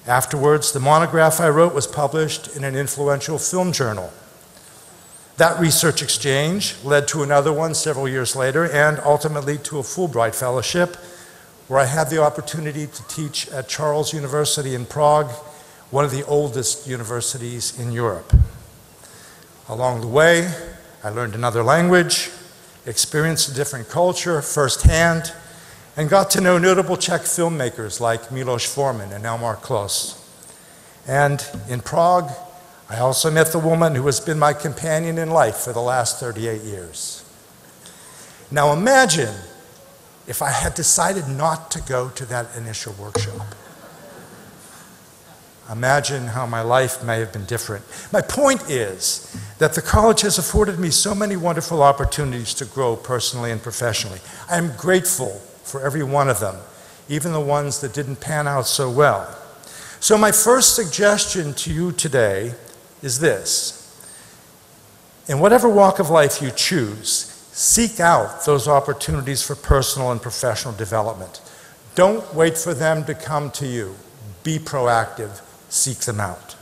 Afterwards, the monograph I wrote was published in an influential film journal. That research exchange led to another one several years later, and ultimately to a Fulbright Fellowship, where I had the opportunity to teach at Charles University in Prague, one of the oldest universities in Europe. Along the way, I learned another language, experienced a different culture firsthand, and got to know notable Czech filmmakers like Milos Forman and Elmar Klos. And in Prague, I also met the woman who has been my companion in life for the last 38 years. Now imagine if I had decided not to go to that initial workshop. Imagine how my life may have been different. My point is that the college has afforded me so many wonderful opportunities to grow personally and professionally. I am grateful for every one of them, even the ones that didn't pan out so well. So my first suggestion to you today is this. In whatever walk of life you choose, seek out those opportunities for personal and professional development. Don't wait for them to come to you. Be proactive. Seek them out.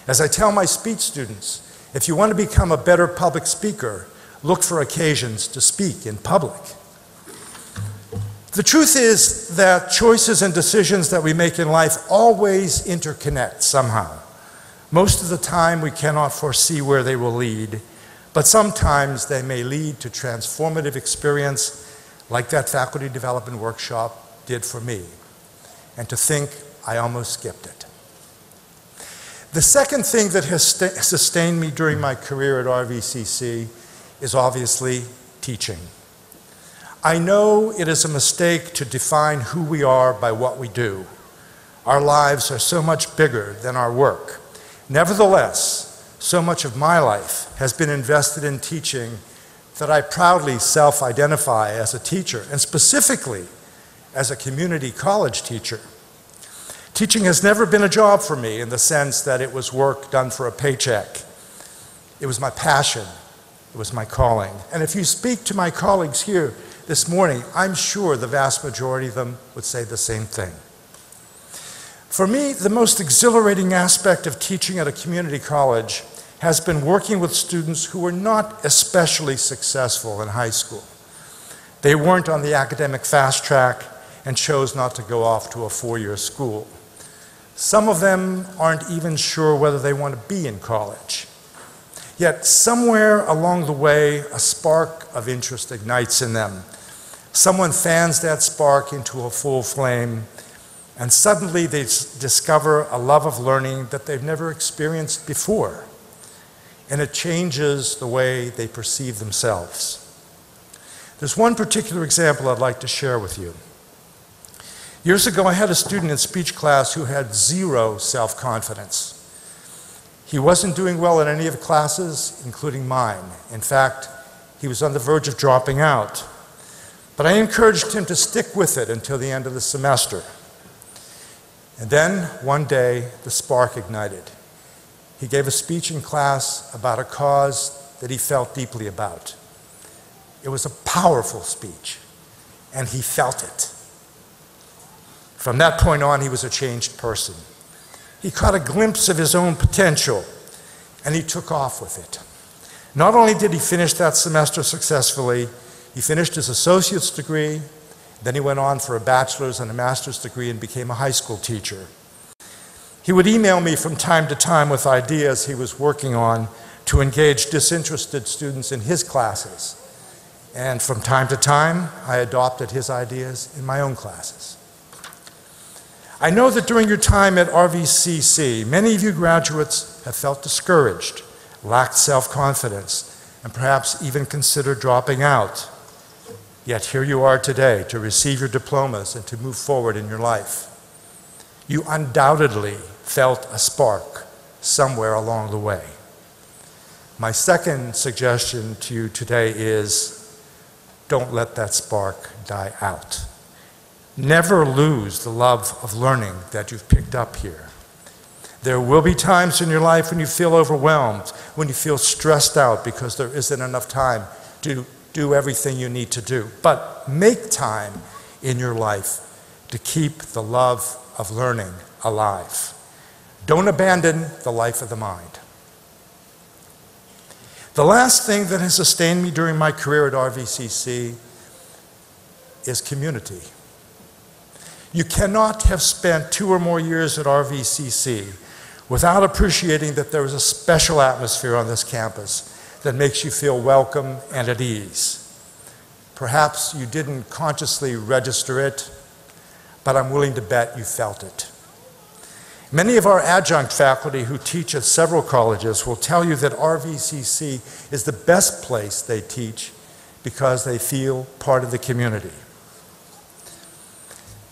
As I tell my speech students, if you want to become a better public speaker, look for occasions to speak in public. The truth is that choices and decisions that we make in life always interconnect somehow. Most of the time we cannot foresee where they will lead, but sometimes they may lead to transformative experience like that faculty development workshop did for me. And to think I almost skipped it. The second thing that has sustained me during my career at RVCC is obviously teaching. I know it is a mistake to define who we are by what we do. Our lives are so much bigger than our work. Nevertheless, so much of my life has been invested in teaching that I proudly self-identify as a teacher, and specifically as a community college teacher. Teaching has never been a job for me in the sense that it was work done for a paycheck. It was my passion. It was my calling. And if you speak to my colleagues here this morning, I'm sure the vast majority of them would say the same thing. For me, the most exhilarating aspect of teaching at a community college has been working with students who were not especially successful in high school. They weren't on the academic fast track and chose not to go off to a four-year school. Some of them aren't even sure whether they want to be in college. Yet somewhere along the way, a spark of interest ignites in them. Someone fans that spark into a full flame, and suddenly they discover a love of learning that they've never experienced before. And it changes the way they perceive themselves. There's one particular example I'd like to share with you. Years ago, I had a student in speech class who had zero self-confidence. He wasn't doing well in any of the classes, including mine. In fact, he was on the verge of dropping out. But I encouraged him to stick with it until the end of the semester. And then, one day, the spark ignited. He gave a speech in class about a cause that he felt deeply about. It was a powerful speech, and he felt it. From that point on, he was a changed person. He caught a glimpse of his own potential, and he took off with it. Not only did he finish that semester successfully, he finished his associate's degree, then he went on for a bachelor's and a master's degree and became a high school teacher. He would email me from time to time with ideas he was working on to engage disinterested students in his classes. And from time to time, I adopted his ideas in my own classes. I know that during your time at RVCC, many of you graduates have felt discouraged, lacked self-confidence, and perhaps even considered dropping out. Yet here you are today to receive your diplomas and to move forward in your life. You undoubtedly felt a spark somewhere along the way. My second suggestion to you today is don't let that spark die out. Never lose the love of learning that you've picked up here. There will be times in your life when you feel overwhelmed, when you feel stressed out because there isn't enough time to do everything you need to do. But make time in your life to keep the love of learning alive. Don't abandon the life of the mind. The last thing that has sustained me during my career at RVCC is community. You cannot have spent 2 or more years at RVCC without appreciating that there is a special atmosphere on this campus, that makes you feel welcome and at ease. Perhaps you didn't consciously register it, but I'm willing to bet you felt it. Many of our adjunct faculty who teach at several colleges will tell you that RVCC is the best place they teach because they feel part of the community.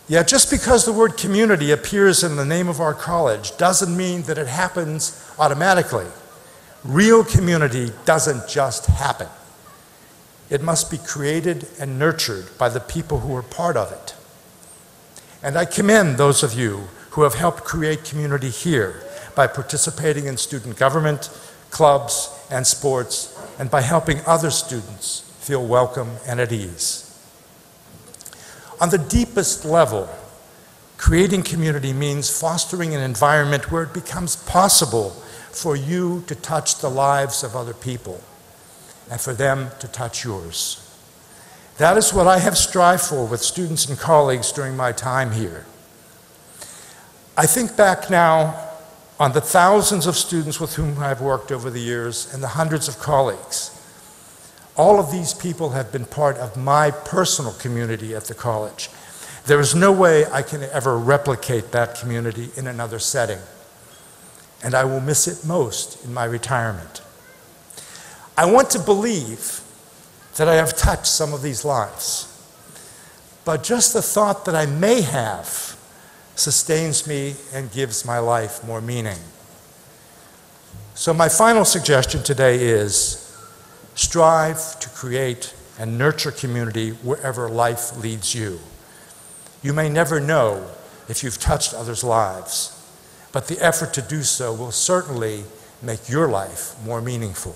Yet just because the word community appears in the name of our college doesn't mean that it happens automatically. Real community doesn't just happen. It must be created and nurtured by the people who are part of it. And I commend those of you who have helped create community here by participating in student government, clubs, and sports, and by helping other students feel welcome and at ease. On the deepest level, creating community means fostering an environment where it becomes possible for you to touch the lives of other people and for them to touch yours. That is what I have strived for with students and colleagues during my time here. I think back now on the thousands of students with whom I've worked over the years and the hundreds of colleagues. All of these people have been part of my personal community at the college. There is no way I can ever replicate that community in another setting, and I will miss it most in my retirement. I want to believe that I have touched some of these lives, but just the thought that I may have sustains me and gives my life more meaning. So my final suggestion today is strive to create and nurture community wherever life leads you. You may never know if you've touched others' lives, but the effort to do so will certainly make your life more meaningful.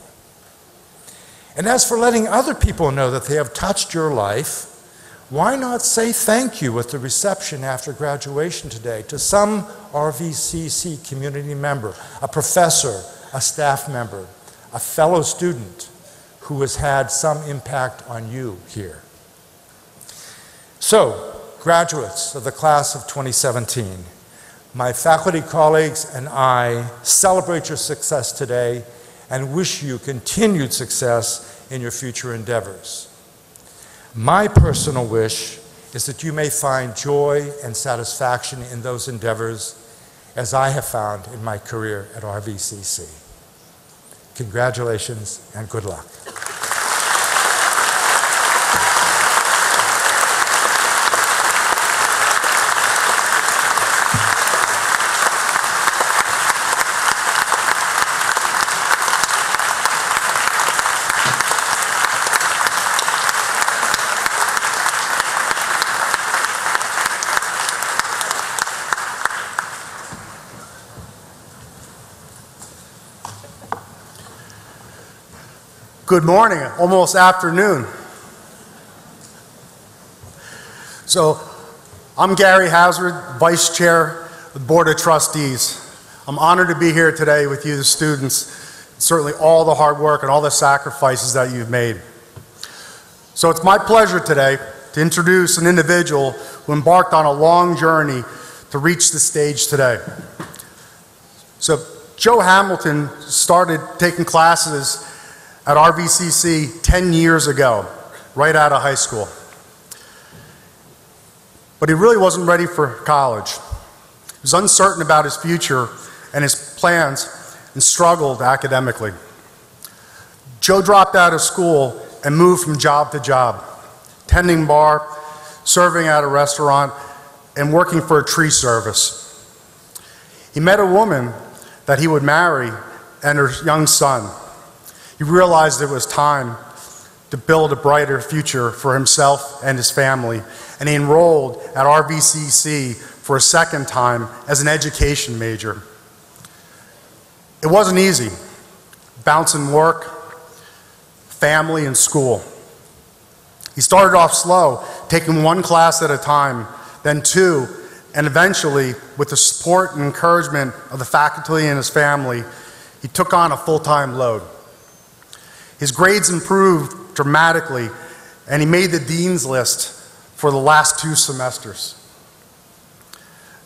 And as for letting other people know that they have touched your life, why not say thank you at the reception after graduation today to some RVCC community member, a professor, a staff member, a fellow student who has had some impact on you here. So, graduates of the class of 2017, my faculty colleagues and I celebrate your success today and wish you continued success in your future endeavors. My personal wish is that you may find joy and satisfaction in those endeavors as I have found in my career at RVCC. Congratulations and good luck. Good morning, almost afternoon. So, I'm Gary Hazard, Vice Chair of the Board of Trustees. I'm honored to be here today with you, the students, certainly all the hard work and all the sacrifices that you've made. So it's my pleasure today to introduce an individual who embarked on a long journey to reach the stage today. So Joe Hamilton started taking classes at RVCC 10 years ago, right out of high school. But he really wasn't ready for college. He was uncertain about his future and his plans and struggled academically. Joe dropped out of school and moved from job to job, tending bar, serving at a restaurant, and working for a tree service. He met a woman that he would marry and her young son. He realized it was time to build a brighter future for himself and his family, and he enrolled at RVCC for a second time as an education major. It wasn't easy, bouncing work, family, and school. He started off slow, taking one class at a time, then two, and eventually, with the support and encouragement of the faculty and his family, he took on a full-time load. His grades improved dramatically, and he made the dean's list for the last 2 semesters.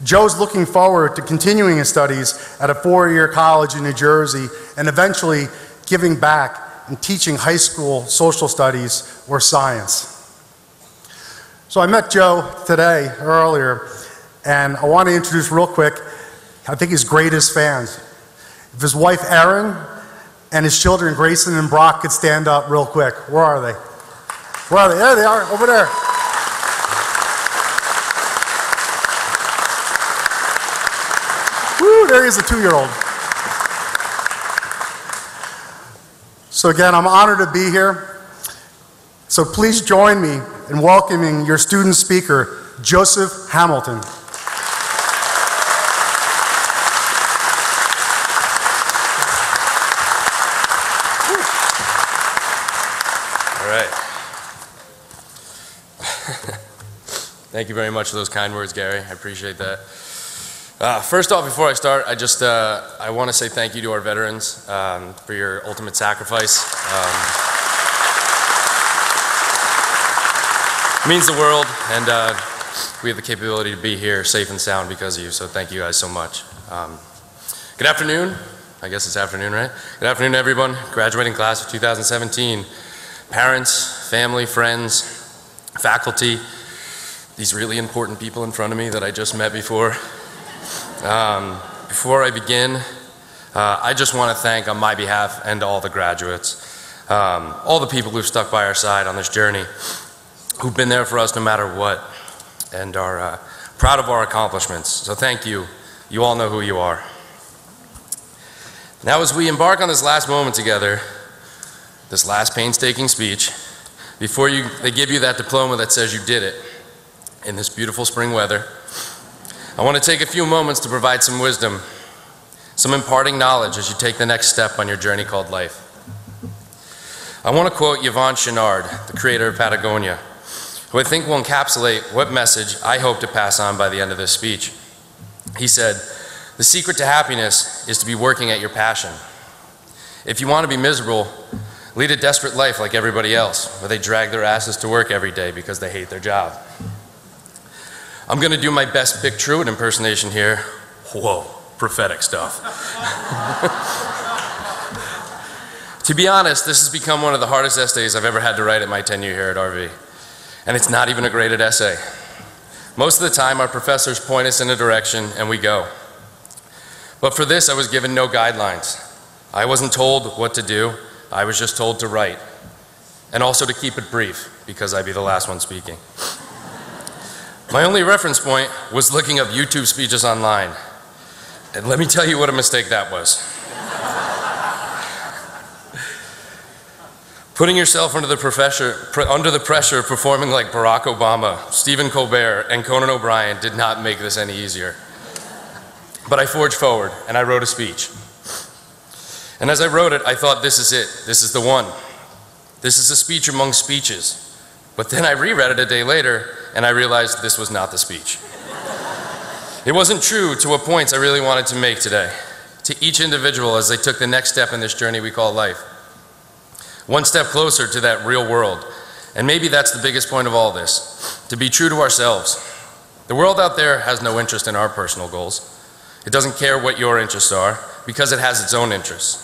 Joe's looking forward to continuing his studies at a 4-year college in New Jersey and eventually giving back in teaching high school social studies or science. So I met Joe today, earlier, and I want to introduce real quick, I think his greatest fans. If his wife Erin and his children Grayson and Brock could stand up real quick. Where are they? Where are they? There they are, over there. Woo, there he is, a 2-year-old. So again, I'm honored to be here. So please join me in welcoming your student speaker, Joseph Hamilton. All right. Thank you very much for those kind words, Gary. I appreciate that. First off, before I start, I want to say thank you to our veterans for your ultimate sacrifice. It means the world, and we have the capability to be here safe and sound because of you, so thank you guys so much. Good afternoon. I guess it's afternoon, right? Good afternoon, everyone. Graduating class of 2017. Parents, family, friends, faculty, these really important people in front of me that I just met before. Before I begin, I just want to thank on my behalf and all the graduates, all the people who've stuck by our side on this journey, who've been there for us no matter what, and are proud of our accomplishments. So thank you. You all know who you are. Now as we embark on this last moment together, this last painstaking speech, before they give you that diploma that says you did it in this beautiful spring weather, I want to take a few moments to provide some wisdom, some imparting knowledge as you take the next step on your journey called life. I want to quote Yvon Chouinard, the creator of Patagonia, who I think will encapsulate what message I hope to pass on by the end of this speech. He said, "The secret to happiness is to be working at your passion. If you want to be miserable, lead a desperate life like everybody else, where they drag their asses to work every day because they hate their job." I'm going to do my best Vic Truitt impersonation here. Whoa, prophetic stuff. To be honest, this has become one of the hardest essays I've ever had to write at my tenure here at RV. And it's not even a graded essay. Most of the time, our professors point us in a direction and we go. But for this, I was given no guidelines. I wasn't told what to do. I was just told to write. And also to keep it brief, because I'd be the last one speaking. My only reference point was looking up YouTube speeches online. And let me tell you what a mistake that was. Putting yourself under the pressure of performing like Barack Obama, Stephen Colbert, and Conan O'Brien did not make this any easier. But I forged forward, and I wrote a speech. And as I wrote it, I thought, this is it. This is the one. This is a speech among speeches. But then I reread it a day later, and I realized this was not the speech. It wasn't true to what points I really wanted to make today, to each individual as they took the next step in this journey we call life. One step closer to that real world. And maybe that's the biggest point of all this, to be true to ourselves. The world out there has no interest in our personal goals. It doesn't care what your interests are, because it has its own interests.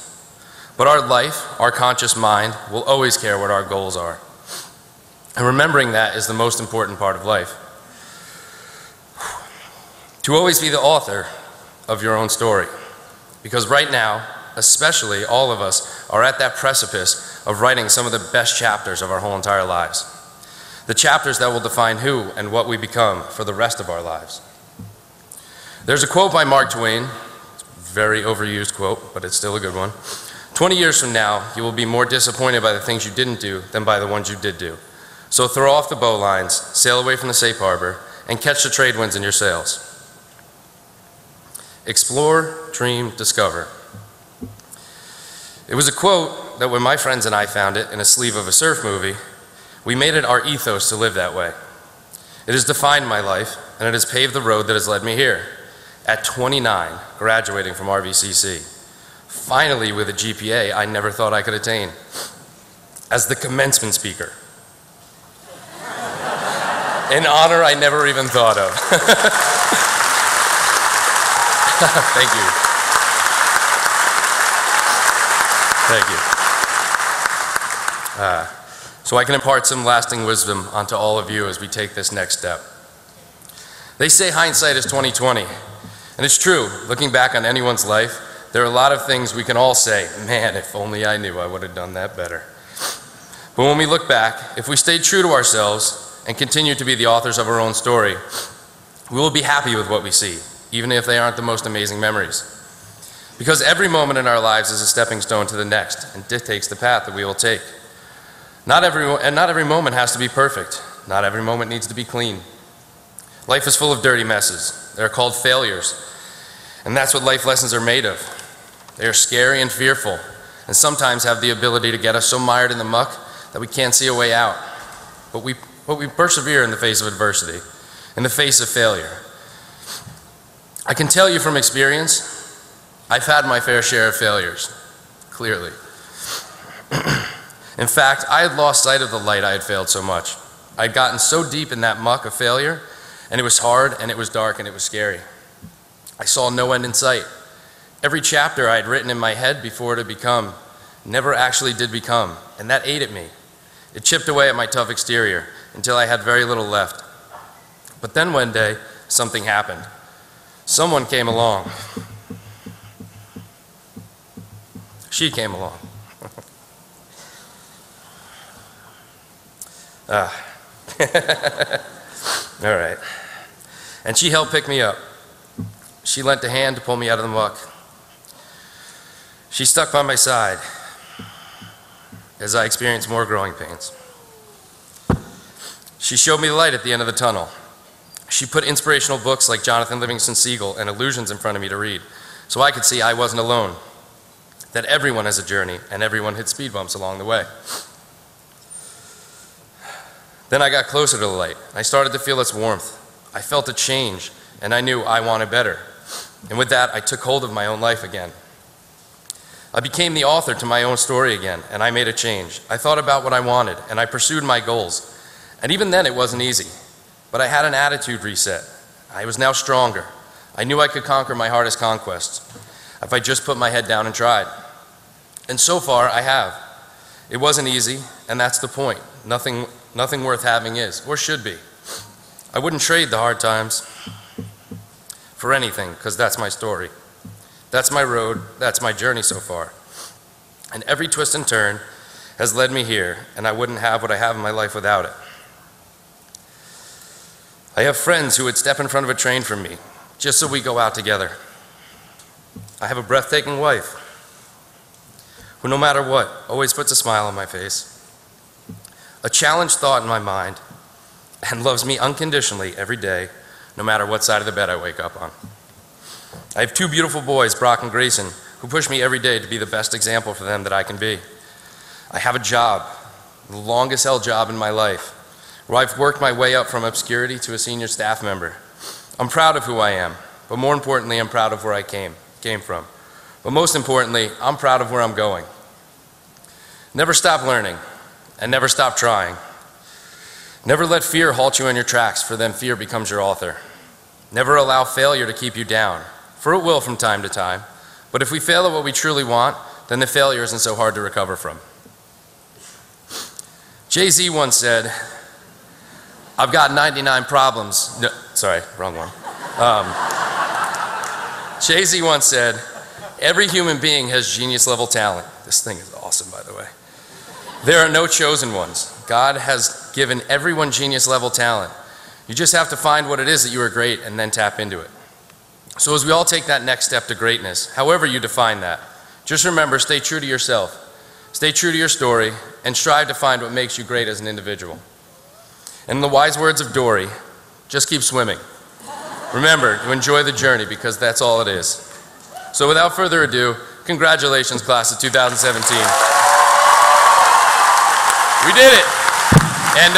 But our life, our conscious mind, will always care what our goals are. And remembering that is the most important part of life. To always be the author of your own story. Because right now, especially all of us, are at that precipice of writing some of the best chapters of our whole entire lives. The chapters that will define who and what we become for the rest of our lives. There's a quote by Mark Twain, it's a very overused quote, but it's still a good one. 20 years from now, you will be more disappointed by the things you didn't do than by the ones you did do. So throw off the bowlines, sail away from the safe harbor, and catch the trade winds in your sails. Explore, dream, discover. It was a quote that when my friends and I found it in a sleeve of a surf movie, we made it our ethos to live that way. It has defined my life, and it has paved the road that has led me here. At 29, graduating from RVCC. Finally with a GPA I never thought I could attain. As the commencement speaker. An honor I never even thought of. Thank you. Thank you. so I can impart some lasting wisdom onto all of you as we take this next step. They say hindsight is 20/20, and it's true. Looking back on anyone's life, there are a lot of things we can all say, man, if only I knew, I would have done that better. But when we look back, if we stay true to ourselves and continue to be the authors of our own story, we will be happy with what we see, even if they aren't the most amazing memories. Because every moment in our lives is a stepping stone to the next and dictates the path that we will take. Not every moment has to be perfect. Not every moment needs to be clean. Life is full of dirty messes. They're called failures. And that's what life lessons are made of. They are scary and fearful, and sometimes have the ability to get us so mired in the muck that we can't see a way out. But we persevere in the face of adversity, in the face of failure. I can tell you from experience, I've had my fair share of failures, clearly. In fact, I had lost sight of the light I had failed so much. I had gotten so deep in that muck of failure, and it was hard, and it was dark, and it was scary. I saw no end in sight. Every chapter I had written in my head before to become never actually did become, and that ate at me. It chipped away at my tough exterior until I had very little left. But then one day, something happened. Someone came along. She came along. All right. And she helped pick me up. She lent a hand to pull me out of the muck. She stuck by my side as I experienced more growing pains. She showed me the light at the end of the tunnel. She put inspirational books like Jonathan Livingston Seagull and Illusions in front of me to read, so I could see I wasn't alone, that everyone has a journey and everyone hits speed bumps along the way. Then I got closer to the light. I started to feel its warmth. I felt a change, and I knew I wanted better. And with that, I took hold of my own life again. I became the author to my own story again, and I made a change. I thought about what I wanted, and I pursued my goals. And even then, it wasn't easy. But I had an attitude reset. I was now stronger. I knew I could conquer my hardest conquests if I just put my head down and tried. And so far, I have. It wasn't easy, and that's the point. Nothing worth having is, or should be. I wouldn't trade the hard times for anything, because that's my story. That's my road, that's my journey so far. And every twist and turn has led me here, and I wouldn't have what I have in my life without it. I have friends who would step in front of a train for me, just so we go out together. I have a breathtaking wife, who no matter what, always puts a smile on my face, a challenged thought in my mind, and loves me unconditionally every day, no matter what side of the bed I wake up on. I have two beautiful boys, Brock and Grayson, who push me every day to be the best example for them that I can be. I have a job, the longest held job in my life, where I've worked my way up from obscurity to a senior staff member. I'm proud of who I am, but more importantly, I'm proud of where I came from. But most importantly, I'm proud of where I'm going. Never stop learning, and never stop trying. Never let fear halt you in your tracks, for then fear becomes your author. Never allow failure to keep you down, for it will from time to time. But if we fail at what we truly want, then the failure isn't so hard to recover from. Jay-Z once said, I've got 99 problems. No, sorry, wrong one. Jay-Z once said, every human being has genius level talent. This thing is awesome, by the way. There are no chosen ones. God has given everyone genius level talent. You just have to find what it is that you are great and then tap into it. So as we all take that next step to greatness, however you define that, just remember, stay true to yourself. Stay true to your story and strive to find what makes you great as an individual. And in the wise words of Dory, just keep swimming. Remember to enjoy the journey, because that's all it is. So without further ado, congratulations, class of 2017. We did it. And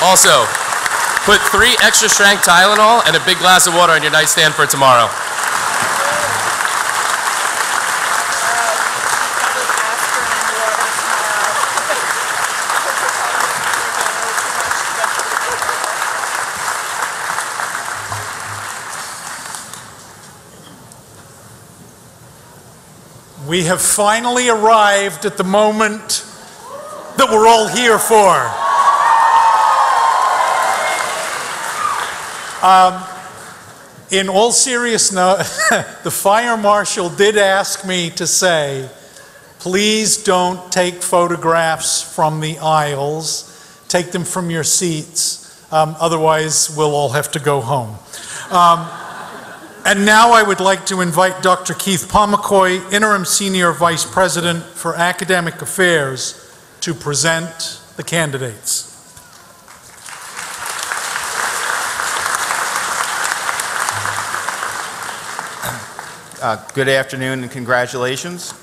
also, put 3 extra strength Tylenol and a big glass of water on your nightstand for tomorrow. We have finally arrived at the moment that we're all here for. In all seriousness, the fire marshal did ask me to say, please don't take photographs from the aisles. Take them from your seats. Otherwise, we'll all have to go home. And now I would like to invite Dr. Keith Pomecoy, Interim Senior Vice President for Academic Affairs, to present the candidates. Good afternoon and congratulations.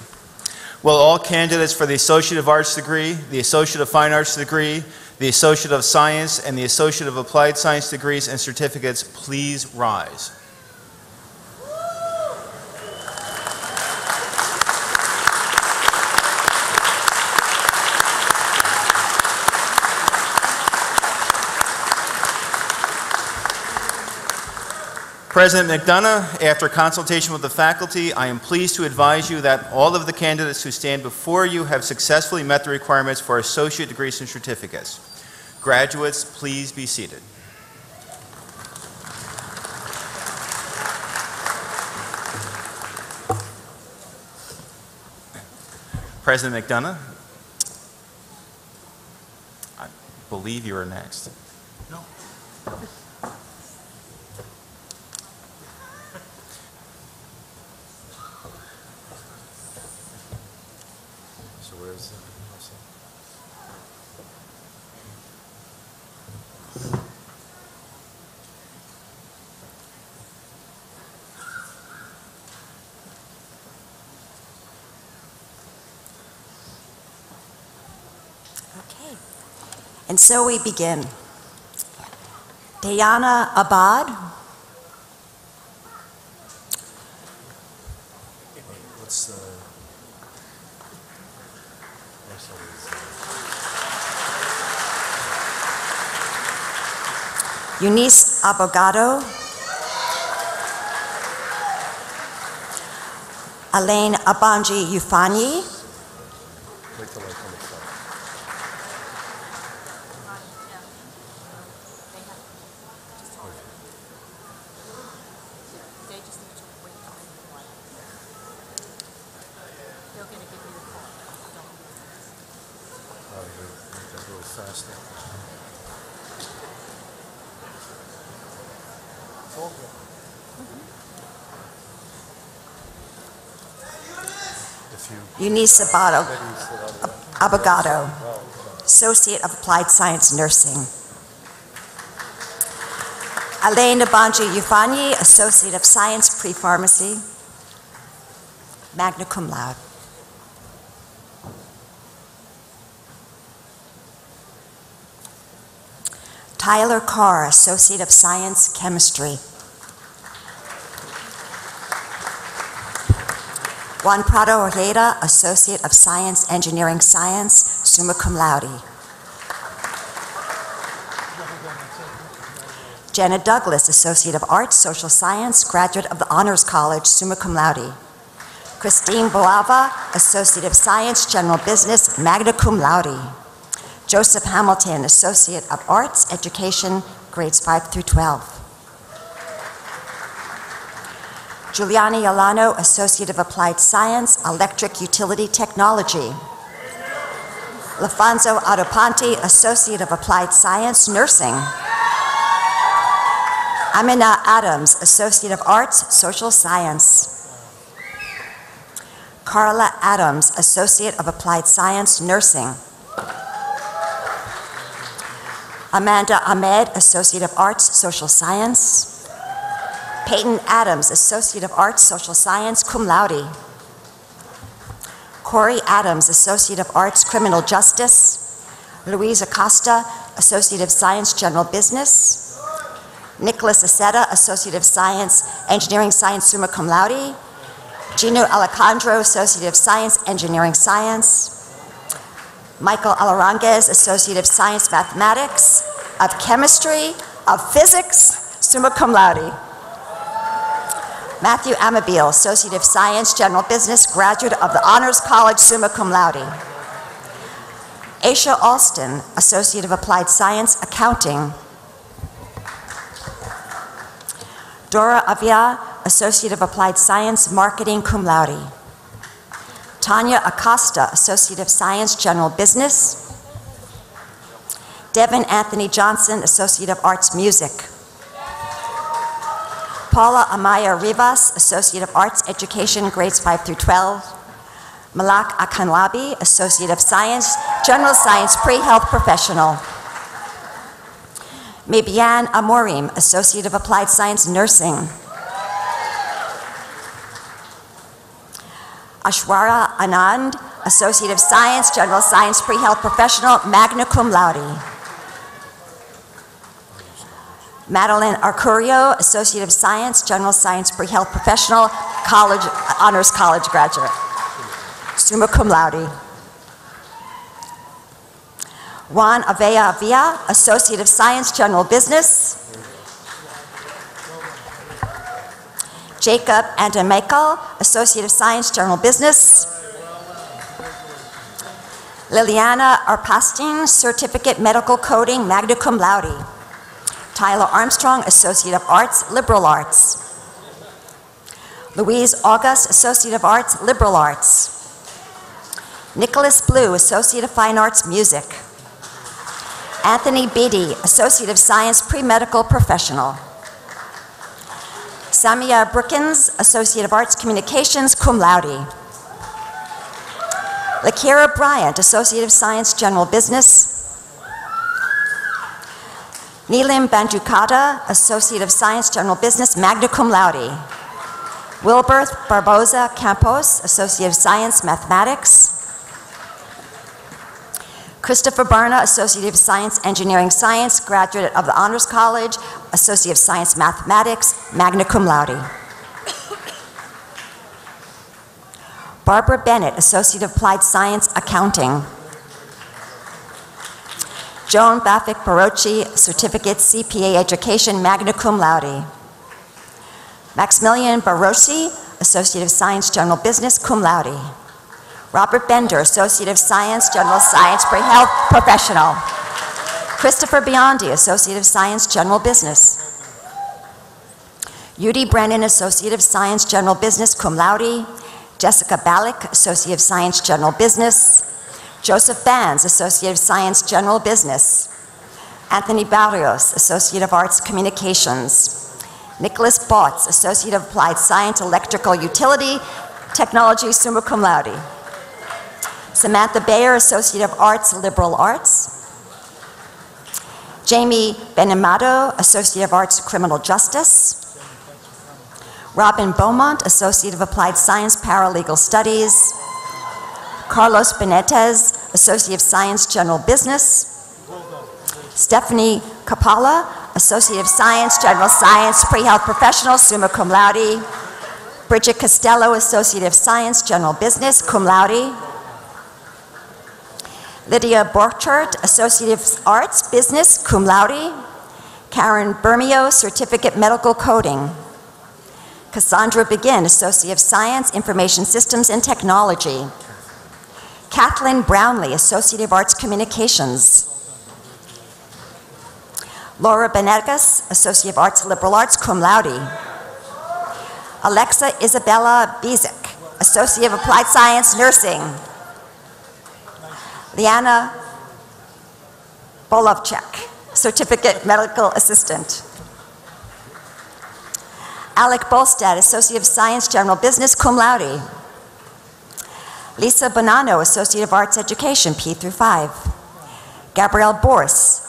Will all candidates for the Associate of Arts degree, the Associate of Fine Arts degree, the Associate of Science, and the Associate of Applied Science degrees and certificates please rise? President McDonough, after consultation with the faculty, I am pleased to advise you that all of the candidates who stand before you have successfully met the requirements for associate degrees and certificates. Graduates, please be seated. President McDonough, I believe you are next. No. Okay, and so we begin. Diana Abad. What's Eunice Abogado. Elaine Abanji Yufanyi. Wait till I come to front. Eunice Abogado, Associate of Applied Science Nursing. Elaine Abanji Yufanyi, Associate of Science Pre-Pharmacy, magna cum laude. Tyler Carr, Associate of Science Chemistry. Juan Prada Ojeda, Associate of Science Engineering Science, summa cum laude. Jenna Douglas, Associate of Arts, Social Science, graduate of the Honors College, summa cum laude. Kristine Bulva, Associate of Science, General Business, magna cum laude. Joseph Hamilton, Associate of Arts, Education, grades 5 through 12. Giuliani Alano, Associate of Applied Science, Electric Utility Technology. Lafonso Adopanti, Associate of Applied Science, Nursing. Amina Adams, Associate of Arts, Social Science. Carla Adams, Associate of Applied Science, Nursing. Amanda Ahmed, Associate of Arts, Social Science. Peyton Adams, Associate of Arts, Social Science, cum laude. Corey Adams, Associate of Arts, Criminal Justice. Louise Acosta, Associate of Science, General Business. Nicholas Aceta, Associate of Science, Engineering Science, summa cum laude. Gino Alejandro, Associate of Science, Engineering Science. Michael Alaranguez, Associate of Science, Mathematics, of Chemistry, of Physics, summa cum laude. Matthew Amabile, Associate of Science, General Business, graduate of the Honors College, summa cum laude. Aisha Alston, Associate of Applied Science, Accounting. Dora Avia, Associate of Applied Science, Marketing, cum laude. Tanya Acosta, Associate of Science, General Business. Devin Anthony Johnson, Associate of Arts, Music. Paula Amaya Rivas, Associate of Arts, Education, grades 5 through 12. Malak Akanlabi, Associate of Science, General Science, Pre-Health Professional. Mibian Amorim, Associate of Applied Science, Nursing. Ashwara Anand, Associate of Science, General Science, Pre-Health Professional, magna cum laude. Madeline Arcurio, Associate of Science, General Science, Pre-Health Professional, college, Honors College graduate, summa cum laude. Juan Avea Avia, Associate of Science, General Business. Jacob Antamichael, Associate of Science, General Business. Liliana Arpastin, Certificate Medical Coding, magna cum laude. Tyler Armstrong, Associate of Arts, Liberal Arts. Louise August, Associate of Arts, Liberal Arts. Nicholas Blue, Associate of Fine Arts, Music. Anthony Beatty, Associate of Science, Pre-Medical Professional. Samia Brookins, Associate of Arts, Communications, cum laude. Lakira Bryant, Associate of Science, General Business. Neelam Bandukata, Associate of Science, General Business, magna cum laude. Wilbert Barboza Campos, Associate of Science, Mathematics. Christopher Barna, Associate of Science, Engineering Science, graduate of the Honors College, Associate of Science, Mathematics, magna cum laude. Barbara Bennett, Associate of Applied Science, Accounting. Joan Baffick Barocci, Certificate CPA Education, magna cum laude. Maximilian Barocci, Associate of Science, General Business, cum laude. Robert Bender, Associate of Science, General Science, Pre-Health Professional. Christopher Biondi, Associate of Science, General Business. Yudi Brennan, Associate of Science, General Business, cum laude. Jessica Balick, Associate of Science, General Business. Joseph Bands, Associate of Science, General Business. Anthony Barrios, Associate of Arts, Communications. Nicholas Botts, Associate of Applied Science, Electrical Utility, Technology, summa cum laude. Samantha Bayer, Associate of Arts, Liberal Arts. Jamie Benamato, Associate of Arts, Criminal Justice. Robin Beaumont, Associate of Applied Science, Paralegal Studies. Carlos Benitez, Associate of Science, General Business. Stephanie Capalla, Associate of Science, General Science, Pre-Health Professional, summa cum laude. Bridget Costello, Associate of Science, General Business, cum laude. Lydia Borchardt, Associate of Arts, Business, cum laude. Karen Bermio, Certificate Medical Coding. Cassandra Begin, Associate of Science, Information Systems and Technology. Kathleen Brownlee, Associate of Arts, Communications. Laura Benegas, Associate of Arts, Liberal Arts, cum laude. Alexa Isabella Bizik, Associate of Applied Science, Nursing. Liana Bolovchek, Certificate Medical Assistant. Alec Bolstad, Associate of Science, General Business, cum laude. Lisa Bonanno, Associate of Arts Education, P through 5. Gabrielle Borse,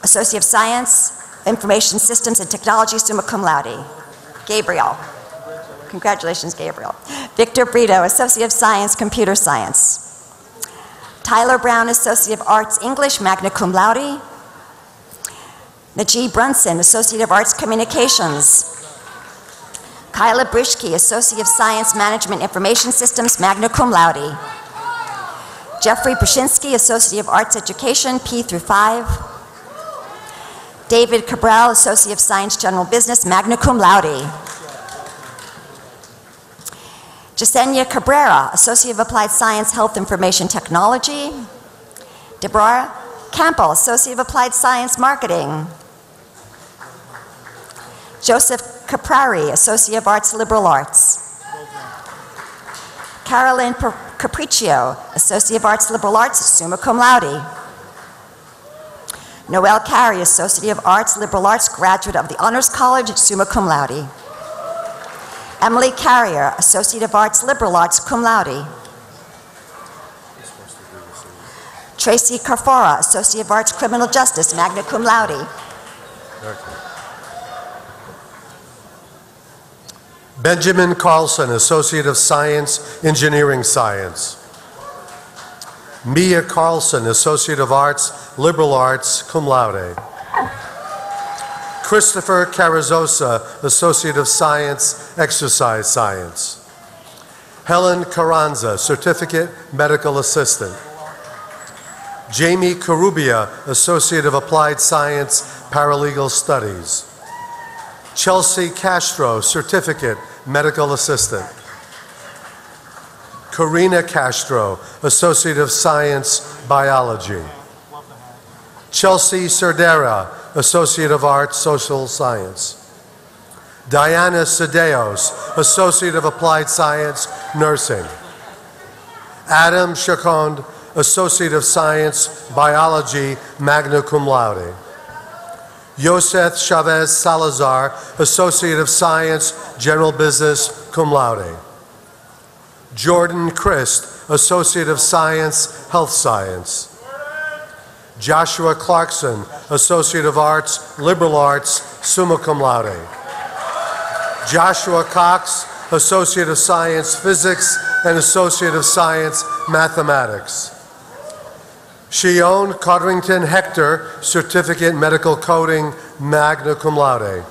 Associate of Science, Information Systems and Technology, summa cum laude. Gabriel. Congratulations, Gabriel. Victor Brito, Associate of Science, Computer Science. Tyler Brown, Associate of Arts, English, magna cum laude. Najee Brunson, Associate of Arts, Communications. Kyla Brishke, Associate of Science, Management Information Systems, magna cum laude. Jeffrey Brzezinski, Associate of Arts Education, P through 5. David Cabral, Associate of Science, General Business, magna cum laude. Jasenia Cabrera, Associate of Applied Science, Health Information Technology. Deborah Campbell, Associate of Applied Science Marketing. Joseph Caprari, Associate of Arts, Liberal Arts. Carolyn Capriccio, Associate of Arts, Liberal Arts, summa cum laude. Noel Carey, Associate of Arts, Liberal Arts, graduate of the Honors College, summa cum laude. Emily Carrier, Associate of Arts, Liberal Arts, cum laude. Tracy Carfora, Associate of Arts, Criminal Justice, magna cum laude. Benjamin Carlson, Associate of Science, Engineering Science. Mia Carlson, Associate of Arts, Liberal Arts, cum laude. Christopher Carrizosa, Associate of Science, Exercise Science. Helen Carranza, Certificate, Medical Assistant. Jamie Carubia, Associate of Applied Science, Paralegal Studies. Chelsea Castro, Certificate, Medical Assistant. Karina Castro, Associate of Science, Biology. Chelsea Cerdera, Associate of Arts, Social Science. Diana Cedeos, Associate of Applied Science, Nursing. Adam Chacond, Associate of Science, Biology, magna cum laude. Yosef Chavez Salazar, Associate of Science, General Business, cum laude. Jordan Christ, Associate of Science, Health Science. Joshua Clarkson, Associate of Arts, Liberal Arts, summa cum laude. Joshua Cox, Associate of Science, Physics, and Associate of Science, Mathematics. Shion Codrington Hector, Certificate Medical Coding, magna cum laude.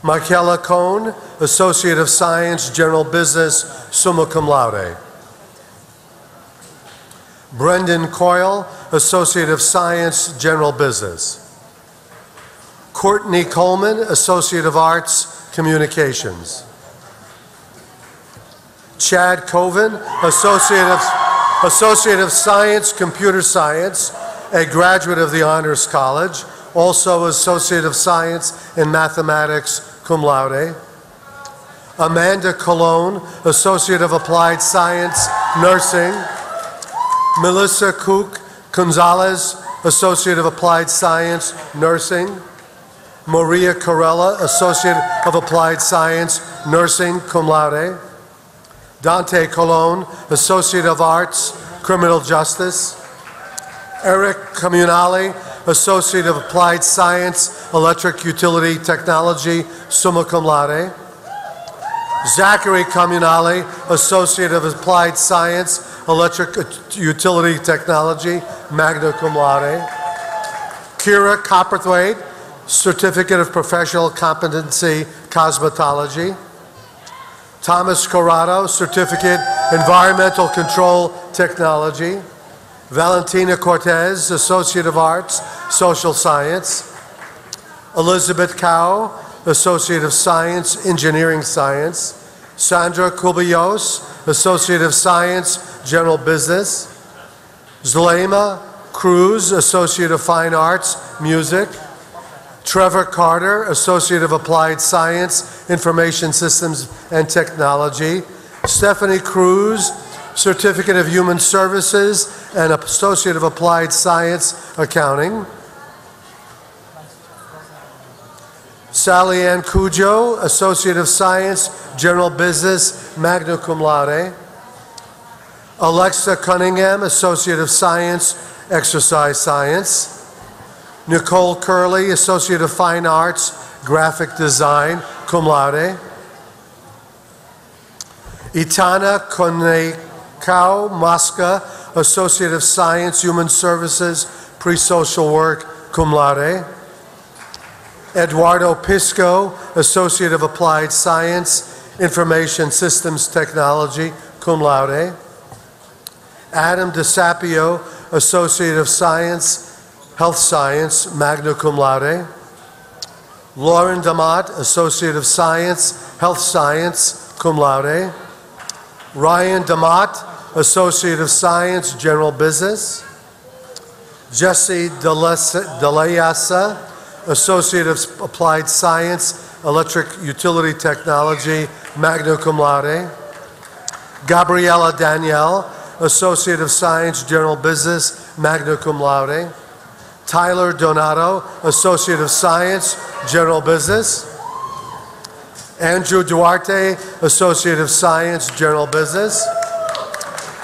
Michaela Cohn, Associate of Science, General Business, summa cum laude. Brendan Coyle, Associate of Science, General Business. Courtney Coleman, Associate of Arts, Communications. Chad Coven, Associate of Science, Computer Science, a graduate of the Honors College, also Associate of Science in Mathematics, cum laude. Amanda Colon, Associate of Applied Science, Nursing. Melissa Cook Gonzalez, Associate of Applied Science, Nursing. Maria Corella, Associate of Applied Science, Nursing, cum laude. Dante Colon, Associate of Arts, Criminal Justice. Eric Comunale, Associate of Applied Science, Electric Utility Technology, summa cum laude. Zachary Comunale, Associate of Applied Science, Electric Utility Technology, magna cum laude. Kira Copperthwaite, Certificate of Professional Competency, Cosmetology. Thomas Corrado, Certificate, Environmental Control Technology. Valentina Cortez, Associate of Arts, Social Science. Elizabeth Cow, Associate of Science, Engineering Science. Sandra Kubios, Associate of Science, General Business. Zlaima Cruz, Associate of Fine Arts, Music. Trevor Carter, Associate of Applied Science, Information Systems and Technology. Stephanie Cruz, Certificate of Human Services and Associate of Applied Science, Accounting. Sally Ann Cujo, Associate of Science, General Business, magna cum laude. Alexa Cunningham, Associate of Science, Exercise Science. Nicole Curley, Associate of Fine Arts, Graphic Design, cum laude. Itana Konekau Mosca, Associate of Science, Human Services, Pre-Social Work, cum laude. Eduardo Pisco, Associate of Applied Science, Information Systems Technology, cum laude. Adam DeSapio, Associate of Science, Health Science, magna cum laude. Lauren Damat, Associate of Science, Health Science, cum laude. Ryan Damat, Associate of Science, General Business. Jesse Delayasa, Associate of Applied Science, Electric Utility Technology, magna cum laude. Gabriela Danielle, Associate of Science, General Business, magna cum laude. Tyler Donato, Associate of Science, General Business. Andrew Duarte, Associate of Science, General Business.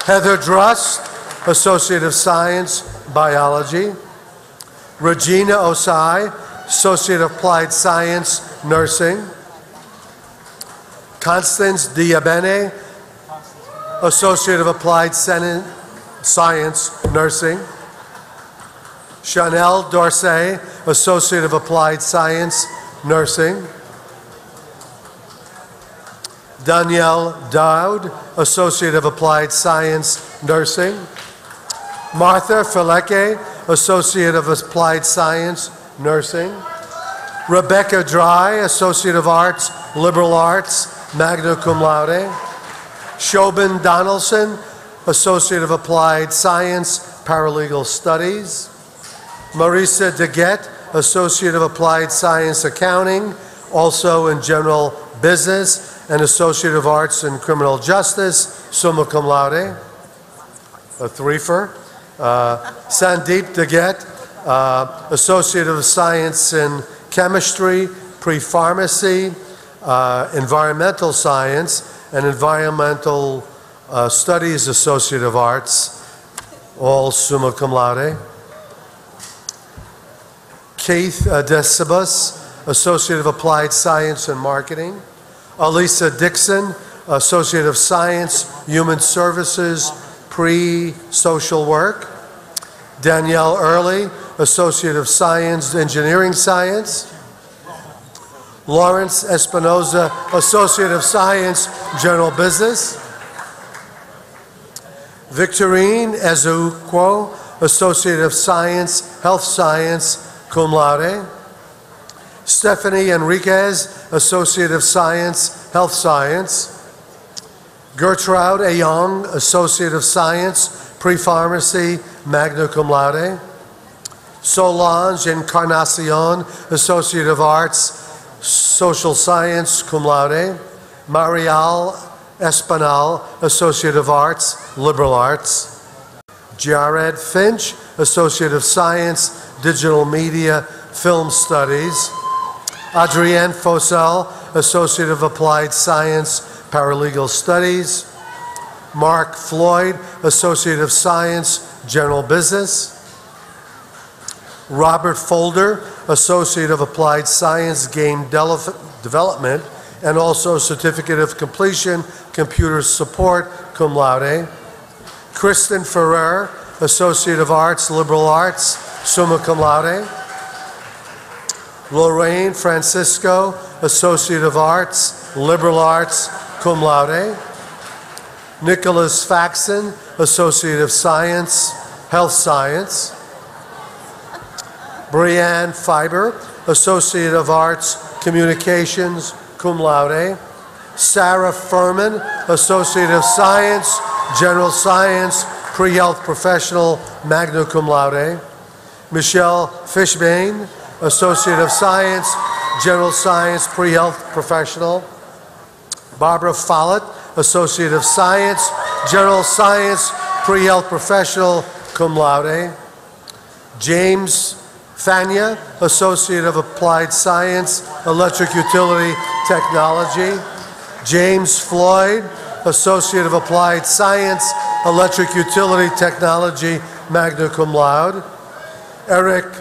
Heather Drust, Associate of Science, Biology. Regina Osai, Associate of Applied Science, Nursing. Constance Diabene, Associate of Applied Science, Nursing. Chanel Dorsey, Associate of Applied Science, Nursing. Danielle Dowd, Associate of Applied Science, Nursing. Martha Felecke, Associate of Applied Science, Nursing. Rebecca Dry, Associate of Arts, Liberal Arts, magna cum laude. Shobin Donaldson, Associate of Applied Science, Paralegal Studies. Marisa DeGette, Associate of Applied Science Accounting, also in General Business, and Associate of Arts in Criminal Justice, summa cum laude. A threefer. Sandeep DeGette, Associate of Science in Chemistry, Pre-Pharmacy, Environmental Science, and Environmental Studies Associate of Arts, all summa cum laude. Keith Decibus, Associate of Applied Science and Marketing. Alisa Dixon, Associate of Science, Human Services, Pre-Social Work. Danielle Early, Associate of Science, Engineering Science. Lawrence Espinoza, Associate of Science, General Business. Victorine Ezuquo, Associate of Science, Health Science, cum laude. Stephanie Enriquez, Associate of Science, Health Science. Gertrude Ayong, Associate of Science, Pre-Pharmacy, magna cum laude. Solange Encarnacion, Associate of Arts, Social Science, cum laude. Marial Espinal, Associate of Arts, Liberal Arts. Jared Finch, Associate of Science, Digital Media, Film Studies. Adrienne Fossel, Associate of Applied Science, Paralegal Studies. Mark Floyd, Associate of Science, General Business. Robert Folder, Associate of Applied Science, Game Development, and also Certificate of Completion, Computer Support, cum laude. Kristen Ferrer, Associate of Arts, Liberal Arts, summa cum laude. Lorraine Francisco, Associate of Arts, Liberal Arts, cum laude. Nicholas Faxon, Associate of Science, Health Science. Brianne Fiber, Associate of Arts, Communications, cum laude. Sarah Furman, Associate of Science, General Science, Pre-Health Professional, magna cum laude. Michelle Fishbane, Associate of Science, General Science, Pre-Health Professional. Barbara Follett, Associate of Science, General Science, Pre-Health Professional, cum laude. James Fania, Associate of Applied Science, Electric Utility Technology. James Floyd, Associate of Applied Science, Electric Utility Technology, magna cum laude. Eric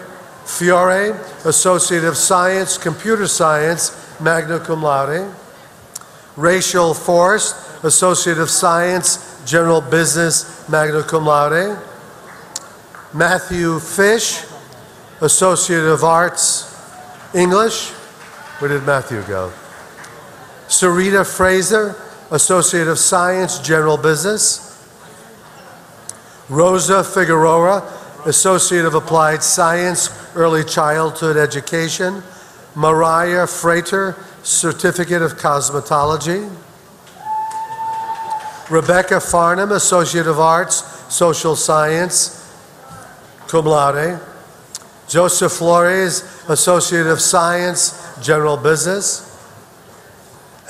Fiore, Associate of Science, Computer Science, magna cum laude. Rachel Forrest, Associate of Science, General Business, magna cum laude. Matthew Fish, Associate of Arts, English. Where did Matthew go? Sarita Fraser, Associate of Science, General Business. Rosa Figueroa, Associate of Applied Science, Early Childhood Education. Mariah Frater, Certificate of Cosmetology. Rebecca Farnham, Associate of Arts, Social Science, cum laude. Joseph Flores, Associate of Science, General Business.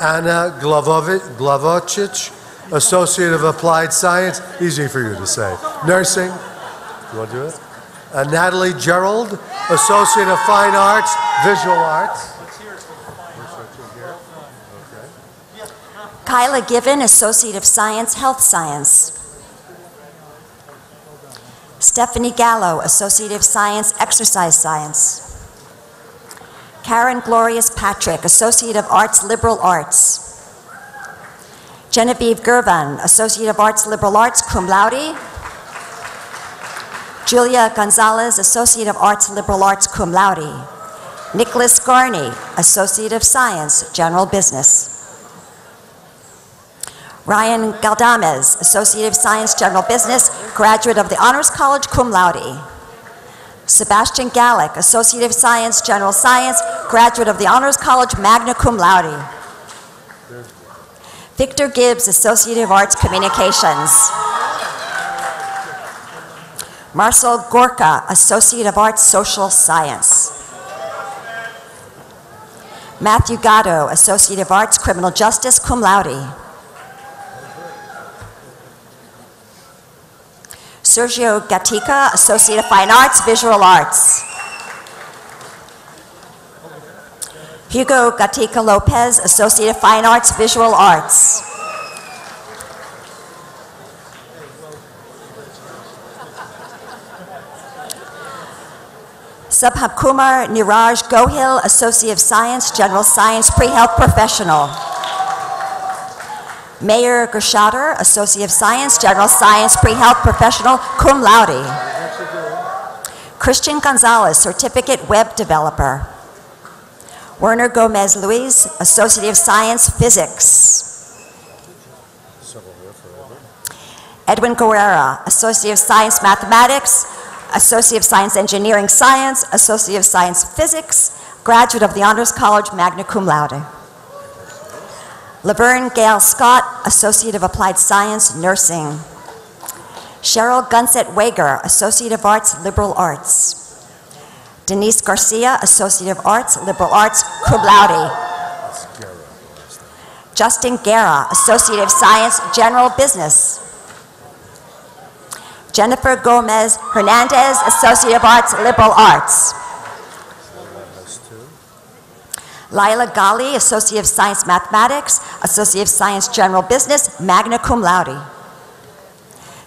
Anna Glavocic, Associate of Applied Science, easy for you to say. Nursing, you want to do it? Natalie Gerald, Associate of Fine Arts, Visual Arts. Kyla Given, Associate of Science, Health Science. Stephanie Gallo, Associate of Science, Exercise Science. Karen Glorious Patrick, Associate of Arts, Liberal Arts. Genevieve Gervan, Associate of Arts, Liberal Arts, cum laude. Julia Gonzalez, Associate of Arts, Liberal Arts, cum laude. Nicholas Garney, Associate of Science, General Business. Ryan Galdamez, Associate of Science, General Business, graduate of the Honors College, cum laude. Sebastian Gallick, Associate of Science, General Science, graduate of the Honors College, magna cum laude. Victor Gibbs, Associate of Arts, Communications. Marcel Gorka, Associate of Arts, Social Science. Matthew Gatto, Associate of Arts, Criminal Justice, cum laude. Sergio Gatica, Associate of Fine Arts, Visual Arts. Hugo Gatica Lopez, Associate of Fine Arts, Visual Arts. Subhakumar Niraj Gohil, Associate of Science, General Science, Pre-Health Professional. Mayor Gershader, Associate of Science, General Science, Pre-Health Professional, cum laude. Christian Gonzalez, Certificate Web Developer. Werner Gomez Luis, Associate of Science, Physics. Edwin Guerrera, Associate of Science, Mathematics, Associate of Science, Engineering Science, Associate of Science, Physics, graduate of the Honors College, magna cum laude. Laverne Gale Scott, Associate of Applied Science, Nursing. Cheryl Gunset Wager, Associate of Arts, Liberal Arts. Denise Garcia, Associate of Arts, Liberal Arts, cum laude. Justin Guerra, Associate of Science, General Business. Jennifer Gomez Hernandez, Associate of Arts, Liberal Arts. Lila Gali, Associate of Science, Mathematics, Associate of Science, General Business, magna cum laude.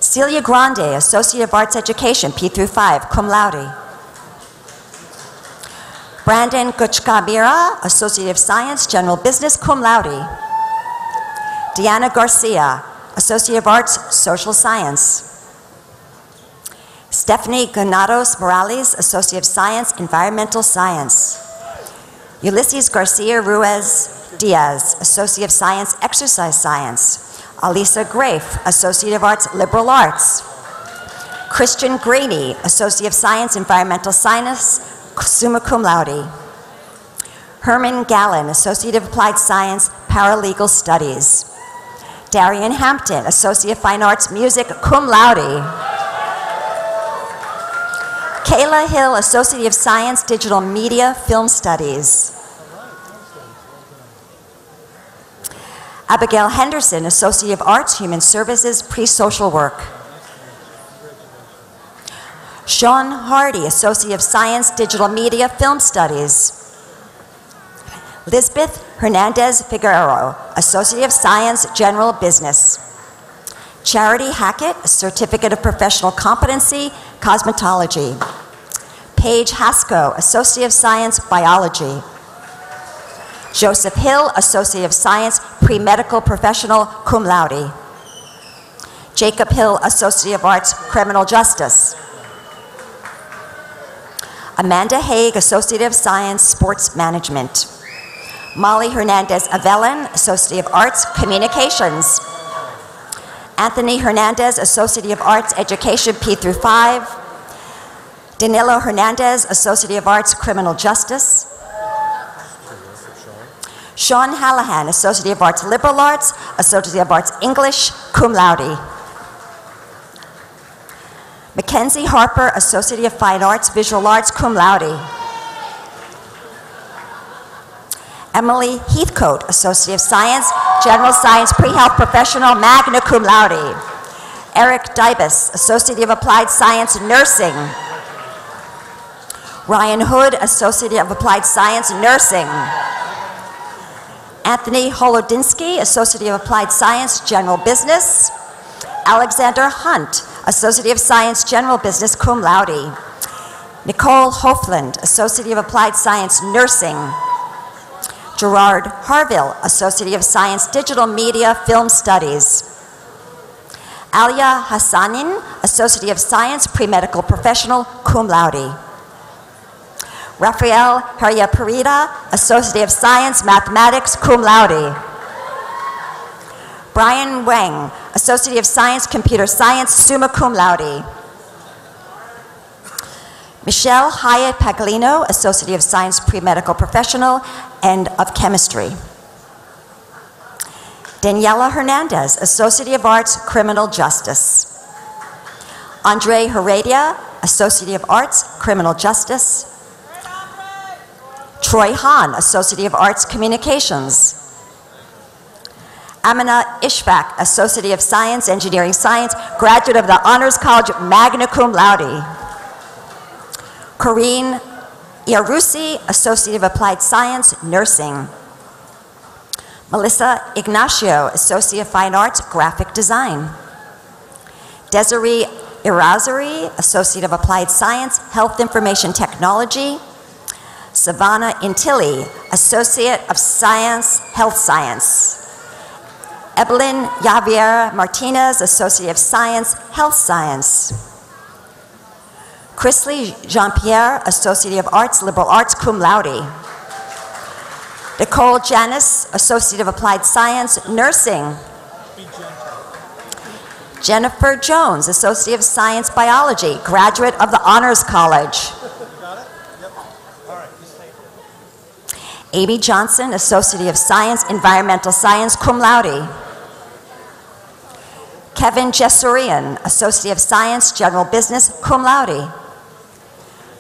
Celia Grande, Associate of Arts Education, P through 5, cum laude. Brandon Guchkabira, Associate of Science, General Business, cum laude. Deanna Garcia, Associate of Arts, Social Science. Stephanie Granados Morales, Associate of Science, Environmental Science. Ulysses Garcia Ruiz Diaz, Associate of Science, Exercise Science. Alisa Grafe, Associate of Arts, Liberal Arts. Christian Graney, Associate of Science, Environmental Science, summa cum laude. Herman Gallen, Associate of Applied Science, Paralegal Studies. Darian Hampton, Associate of Fine Arts, Music, cum laude. Kayla Hill, Associate of Science, Digital Media, Film Studies. Abigail Henderson, Associate of Arts, Human Services, Pre-Social Work. Sean Hardy, Associate of Science, Digital Media, Film Studies. Lisbeth Hernandez Figueroa, Associate of Science, General Business. Charity Hackett, Certificate of Professional Competency, Cosmetology. Paige Haskell, Associate of Science, Biology. Joseph Hill, Associate of Science, Pre-Medical Professional, cum laude. Jacob Hill, Associate of Arts, Criminal Justice. Amanda Haig, Associate of Science, Sports Management. Molly Hernandez Avellan, Associate of Arts, Communications. Anthony Hernandez, Associate of Arts, Education, P through 5. Danilo Hernandez, Associate of Arts, Criminal Justice. Sean Hallahan, Associate of Arts, Liberal Arts, Associate of Arts, English, cum laude. Mackenzie Harper, Associate of Fine Arts, Visual Arts, cum laude. Emily Heathcote, Associate of Science, General Science, Pre-Health Professional, magna cum laude. Eric Dibus, Associate of Applied Science, Nursing. Ryan Hood, Associate of Applied Science, Nursing. Anthony Holodinsky, Associate of Applied Science, General Business. Alexander Hunt, Associate of Science, General Business, cum laude. Nicole Hofland, Associate of Applied Science, Nursing. Gerard Harville, Associate of Science, Digital Media, Film Studies. Alia Hassanin, Associate of Science, Pre-Medical Professional, cum laude. Rafael Heria Parida, Associate of Science, Mathematics, cum laude. Brian Wang, Associate of Science, Computer Science, summa cum laude. Michelle Hyatt Paglino, Associate of Science, Pre-Medical Professional, and of Chemistry. Daniela Hernandez, Associate of Arts, Criminal Justice. Andre Heredia, Associate of Arts, Criminal Justice. Troy Hahn, Associate of Arts, Communications. Amina Ishfaq, Associate of Science, Engineering Science, graduate of the Honors College, magna cum laude. Corrine Iarusi, Associate of Applied Science, Nursing. Melissa Ignacio, Associate of Fine Arts, Graphic Design. Desiree Irazari, Associate of Applied Science, Health Information Technology. Savannah Intilli, Associate of Science, Health Science. Evelyn Javier Martinez, Associate of Science, Health Science. Chrisley Jean-Pierre, Associate of Arts, Liberal Arts, cum laude. Nicole Janis, Associate of Applied Science, Nursing. Jennifer Jones, Associate of Science, Biology, graduate of the Honors College. Amy Johnson, Associate of Science, Environmental Science, cum laude. Kevin Jessurian, Associate of Science, General Business, cum laude.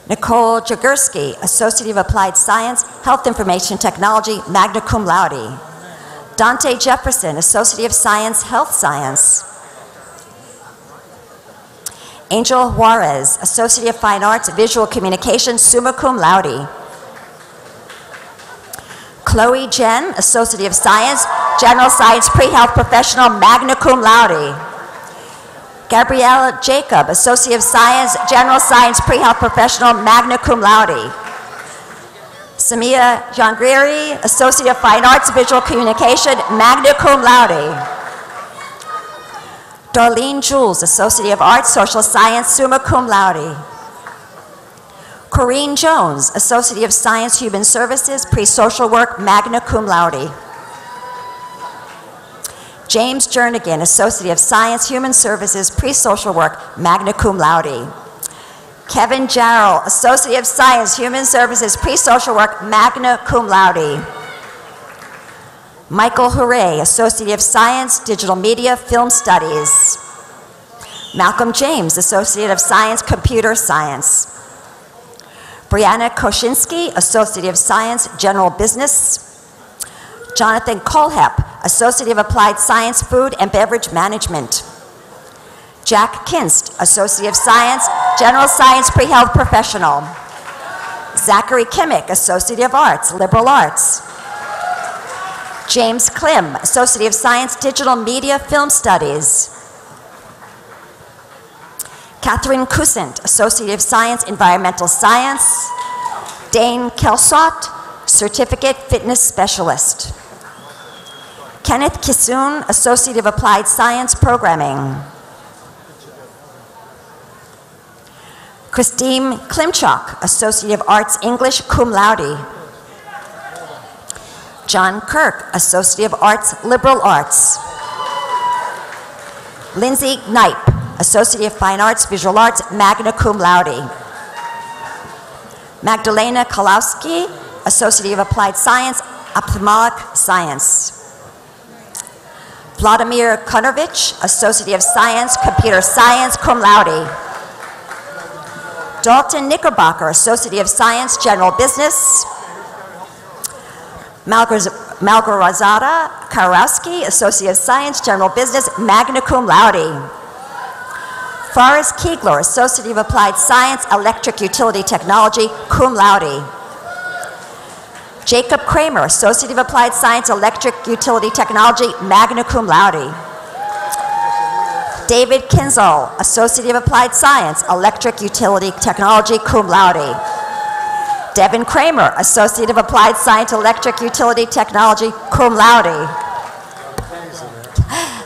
Nicole Jagursky, Associate of Applied Science, Health Information Technology, magna cum laude. Dante Jefferson, Associate of Science, Health Science. Angel Juarez, Associate of Fine Arts, Visual Communication, summa cum laude. Chloe Jen, Associate of Science, General Science, Pre-Health Professional, magna cum laude. Gabrielle Jacob, Associate of Science, General Science, Pre-Health Professional, magna cum laude. Samia Jangrieri, Associate of Fine Arts, Visual Communication, magna cum laude. Darlene Jules, Associate of Arts, Social Science, summa cum laude. Corrine Jones, Associate of Science, Human Services, Pre-Social Work, magna cum laude. James Jernigan, Associate of Science, Human Services, Pre-Social Work, magna cum laude. Kevin Jarrell, Associate of Science, Human Services, Pre-Social Work, magna cum laude. Michael Hooray, Associate of Science, Digital Media, Film Studies. Malcolm James, Associate of Science, Computer Science. Brianna Koshinsky, Associate of Science, General Business. Jonathan Colhep, Associate of Applied Science, Food and Beverage Management. Jack Kinst, Associate of Science, General Science, Pre-Health Professional. Zachary Kimmick, Associate of Arts, Liberal Arts. James Klim, Associate of Science, Digital Media, Film Studies. Catherine Kusint, Associate of Science, Environmental Science. Dane Kelsot, Certificate Fitness Specialist. Kenneth Kisoon, Associate of Applied Science, Programming. Kristine Klimchuk, Associate of Arts, English, cum laude. John Kirk, Associate of Arts, Liberal Arts. Lindsay Knipe, Associate of Fine Arts, Visual Arts, magna cum laude. Magdalena Kalowski, Associate of Applied Science, Ophthalmic Science. Vladimir Konovich, Associate of Science, Computer Science, cum laude. Dalton Knickerbocker, Associate of Science, General Business. Malgorzata Karowski, Associate of Science, General Business, magna cum laude. Forrest Kiegler, Associate of Applied Science, Electric Utility Technology, cum laude. Jacob Kramer, Associate of Applied Science, Electric Utility Technology, magna cum laude. David Kinzel, Associate of Applied Science, Electric Utility Technology, cum laude. Devin Kramer, Associate of Applied Science, Electric Utility Technology, cum laude.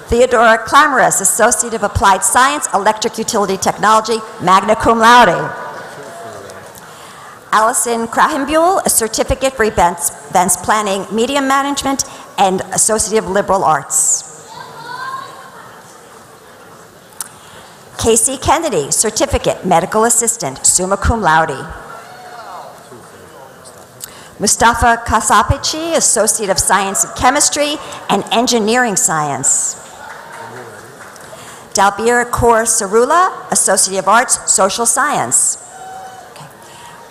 Theodora Clamaris, Associate of Applied Science, Electric Utility Technology, magna cum laude. Allison Krahenbuhl, a Certificate for Events Planning, Media Management, and Associate of Liberal Arts. Casey Kennedy, Certificate, Medical Assistant, summa cum laude. Mustafa Kasapici, Associate of Science in Chemistry and Engineering Science. Dalbir Kaur Sarula, Associate of Arts, Social Science. Okay.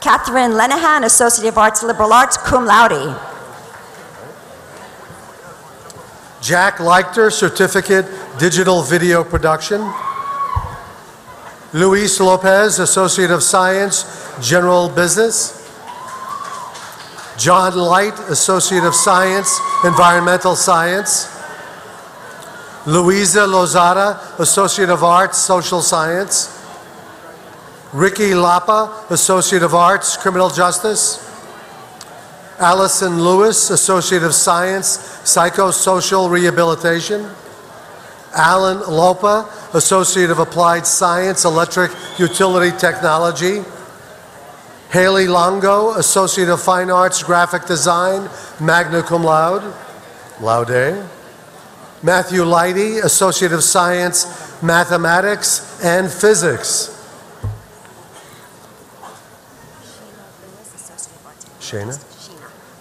Catherine Lenehan, Associate of Arts, Liberal Arts, cum laude. Jack Leichter, Certificate, Digital Video Production. Luis Lopez, Associate of Science, General Business. John Light, Associate of Science, Environmental Science. Luisa Lozada, Associate of Arts, Social Science. Ricky Lapa, Associate of Arts, Criminal Justice. Allison Lewis, Associate of Science, Psychosocial Rehabilitation. Alan Lopa, Associate of Applied Science, Electric Utility Technology. Haley Longo, Associate of Fine Arts, Graphic Design, magna cum laude. Laude. Matthew Leidy, Associate of Science, Mathematics and Physics.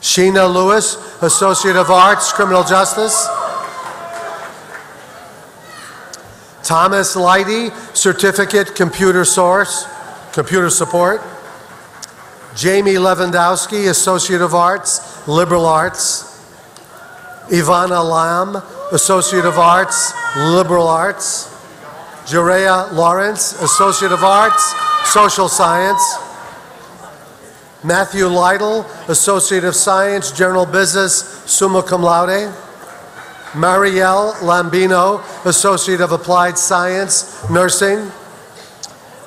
Sheena Lewis, Associate of Arts, Criminal Justice. Thomas Leidy, Certificate, Computer Support. Jamie Lewandowski, Associate of Arts, Liberal Arts. Ivana Lam, Associate of Arts, Liberal Arts. Jerea Lawrence, Associate of Arts, Social Science. Matthew Lytle, Associate of Science, General Business, summa cum laude. Marielle Lambino, Associate of Applied Science, Nursing.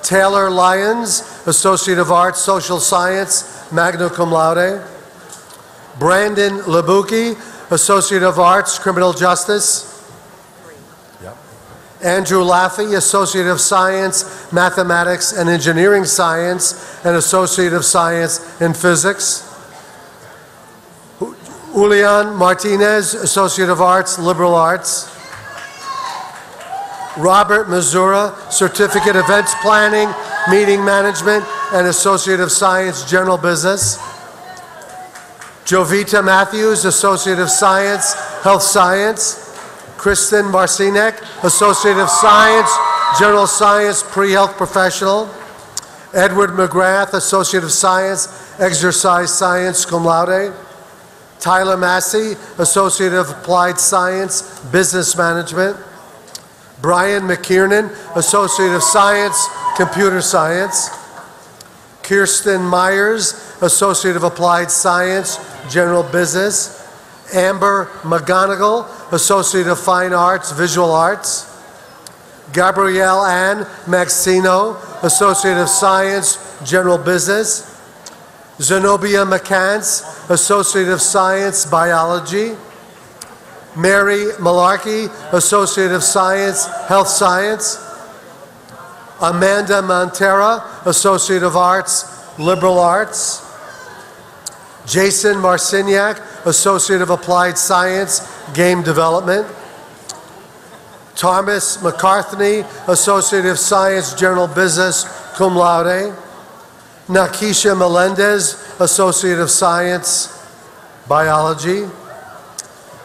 Taylor Lyons, Associate of Arts, Social Science, magna cum laude. Brandon Labuki, Associate of Arts, Criminal Justice. Andrew Laffey, Associate of Science, Mathematics and Engineering Science, and Associate of Science in Physics. Julian Martinez, Associate of Arts, Liberal Arts. Robert Mazura, Certificate Events Planning, Meeting Management, and Associate of Science, General Business. Jovita Matthews, Associate of Science, Health Science. Kristen Marcinek, Associate of Science, General Science, Pre-Health Professional. Edward McGrath, Associate of Science, Exercise Science, cum laude. Tyler Massey, Associate of Applied Science, Business Management. Brian McKiernan, Associate of Science, Computer Science. Kirsten Myers, Associate of Applied Science, General Business. Amber McGonigal, Associate of Fine Arts, Visual Arts. Gabrielle Ann Maxino, Associate of Science, General Business. Zenobia McCants, Associate of Science, Biology. Mary Malarkey, Associate of Science, Health Science. Amanda Montera, Associate of Arts, Liberal Arts. Jason Marciniak, Associate of Applied Science, Game Development. Thomas McCartney, Associate of Science, General Business, cum laude. Nakisha Melendez, Associate of Science, Biology.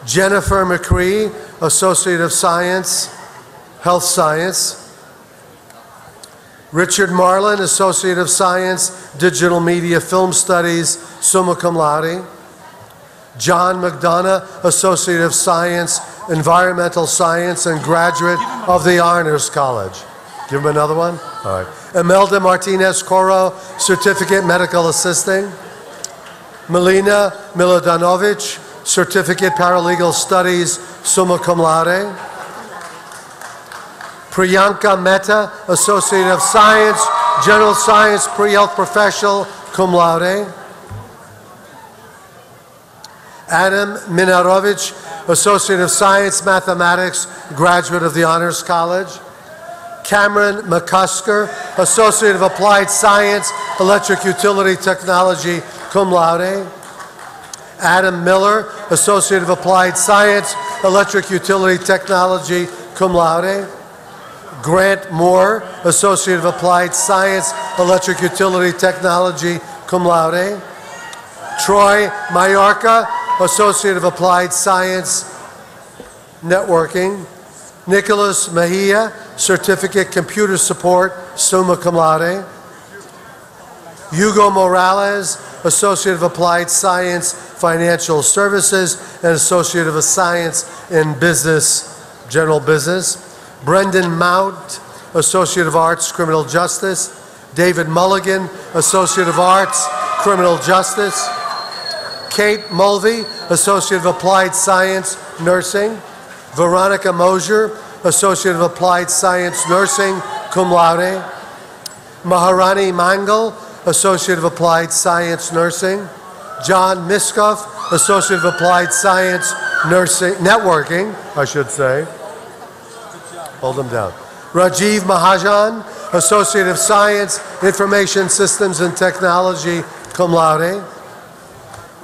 Jennifer McCree, Associate of Science, Health Science. Richard Marlin, Associate of Science, Digital Media Film Studies, summa cum laude. John McDonough, Associate of Science, Environmental Science, and graduate of the Honors College. Give him another one? All right. Imelda Martinez Coro, Certificate Medical Assisting. Melina Milodanovic, Certificate Paralegal Studies, summa cum laude. Priyanka Mehta, Associate of Science, General Science, Pre-Health Professional, cum laude. Adam Minarovich, Associate of Science, Mathematics, graduate of the Honors College. Cameron McCusker, Associate of Applied Science, Electric Utility Technology, cum laude. Adam Miller, Associate of Applied Science, Electric Utility Technology, cum laude. Grant Moore, Associate of Applied Science, Electric Utility Technology, cum laude. Troy Mallorca, Associate of Applied Science, Networking. Nicholas Mejia, Certificate Computer Support, summa cum laude. Hugo Morales, Associate of Applied Science, Financial Services, and Associate of Science in Business, General Business. Brendan Mount, Associate of Arts, Criminal Justice. David Mulligan, Associate of Arts, Criminal Justice. Kate Mulvey, Associate of Applied Science, Nursing. Veronica Mosier, Associate of Applied Science, Nursing, cum laude. Maharani Mangal, Associate of Applied Science, Nursing. John Miskoff, Associate of Applied Science, Nursing, Networking, I should say. Hold them down. Rajiv Mahajan, Associate of Science, Information Systems and Technology, cum laude.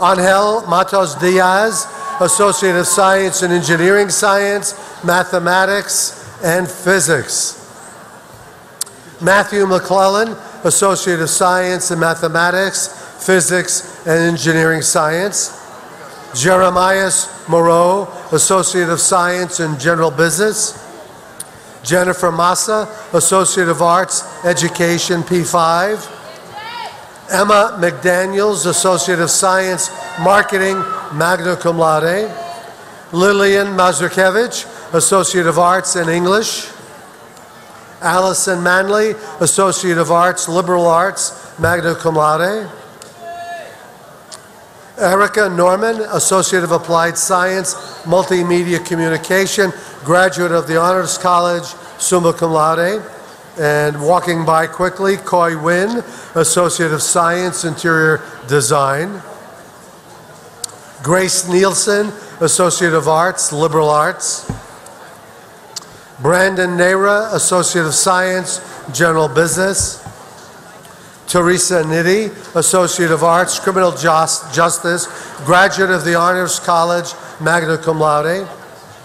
Angel Matos Diaz, Associate of Science in Engineering Science, Mathematics, and Physics. Matthew McClellan, Associate of Science in Mathematics, Physics, and Engineering Science. Jeremias Moreau, Associate of Science in General Business. Jennifer Massa, Associate of Arts, Education, P5. Emma McDaniels, Associate of Science, Marketing, magna cum laude. Lillian Mazurkevich, Associate of Arts in English. Allison Manley, Associate of Arts, Liberal Arts, magna cum laude. Erica Norman, Associate of Applied Science, Multimedia Communication, graduate of the Honors College, summa cum laude. And walking by quickly, Coy Wynn, Associate of Science, Interior Design. Grace Nielsen, Associate of Arts, Liberal Arts. Brandon Nera, Associate of Science, General Business. Teresa Nitty, Associate of Arts, Criminal Justice, graduate of the Honors College, magna cum laude.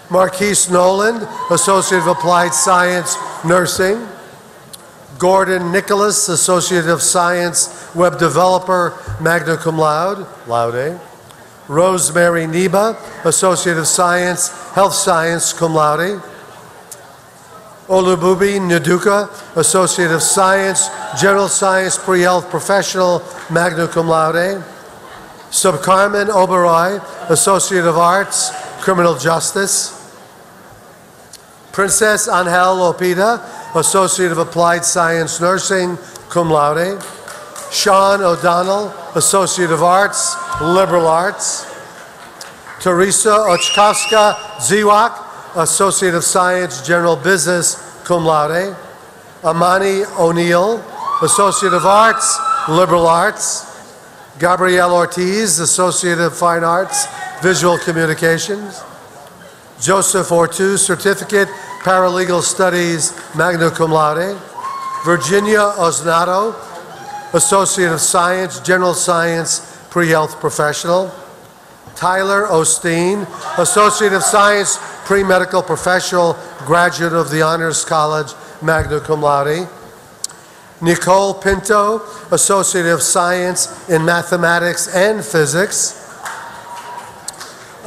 Marquise Noland, Associate of Applied Science, Nursing. Gordon Nicholas, Associate of Science, Web Developer, magna cum laude. Rosemary Neba, Associate of Science, Health Science, cum laude. Olububi Nduka, Associate of Science, General Science, Pre-Health Professional, magna cum laude. Subcarmen Oberoi, Associate of Arts, Criminal Justice. Princess Angel Lopida, Associate of Applied Science, Nursing, cum laude. Sean O'Donnell, Associate of Arts, Liberal Arts. Teresa Ochkowska Ziwak, Associate of Science, General Business, cum laude. Amani O'Neill, Associate of Arts, Liberal Arts. Gabrielle Ortiz, Associate of Fine Arts, Visual Communications. Joseph Ortiz, Certificate, Paralegal Studies, magna cum laude. Virginia Osnato, Associate of Science, General Science, Pre-Health Professional. Tyler Osteen, Associate of Science, Pre-Medical Professional, graduate of the Honors College, magna cum laude. Nicole Pinto, Associate of Science in Mathematics and Physics.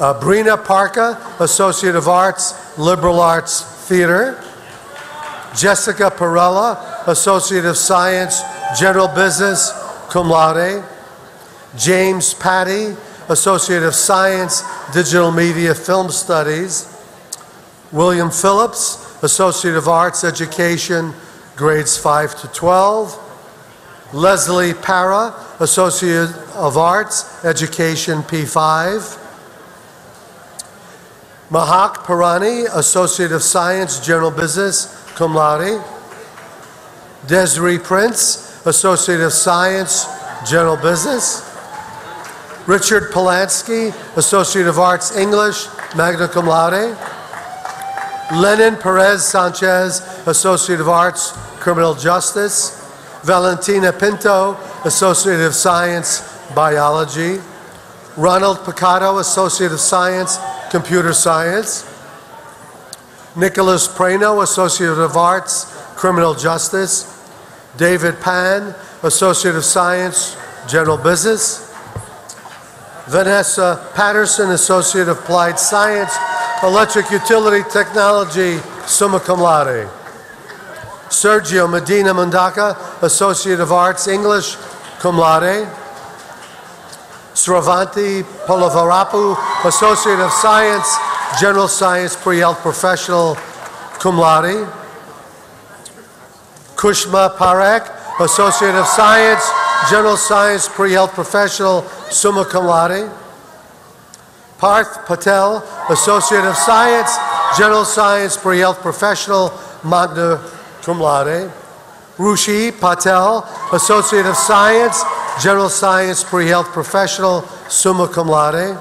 Brina Parka, Associate of Arts, Liberal Arts Theater. Jessica Perella, Associate of Science, General Business, cum laude. James Patty, Associate of Science, Digital Media Film Studies. William Phillips, Associate of Arts, Education, grades 5 to 12. Leslie Para, Associate of Arts, Education, P5. Mahak Parani, Associate of Science, General Business, cum laude. Desiree Prince, Associate of Science, General Business. Richard Polanski, Associate of Arts, English, magna cum laude. Lenin Perez Sanchez, Associate of Arts, Criminal Justice. Valentina Pinto, Associate of Science, Biology. Ronald Picado, Associate of Science, Computer Science. Nicholas Prano, Associate of Arts, Criminal Justice. David Pan, Associate of Science, General Business. Vanessa Patterson, Associate of Applied Science, Electric Utility Technology, summa cum laude. Sergio Medina Mundaka, Associate of Arts, English, cum laude. Sravanti Polavarapu, Associate of Science, General Science, Pre-Health Professional, cum laude. Kushma Parekh, Associate of Science, General Science, Pre-Health Professional, summa cum laude. Parth Patel, Associate of Science, General Science, Pre-Health Professional, magna cum laude. Rushi Patel, Associate of Science, General Science, Pre-Health Professional, summa cum laude.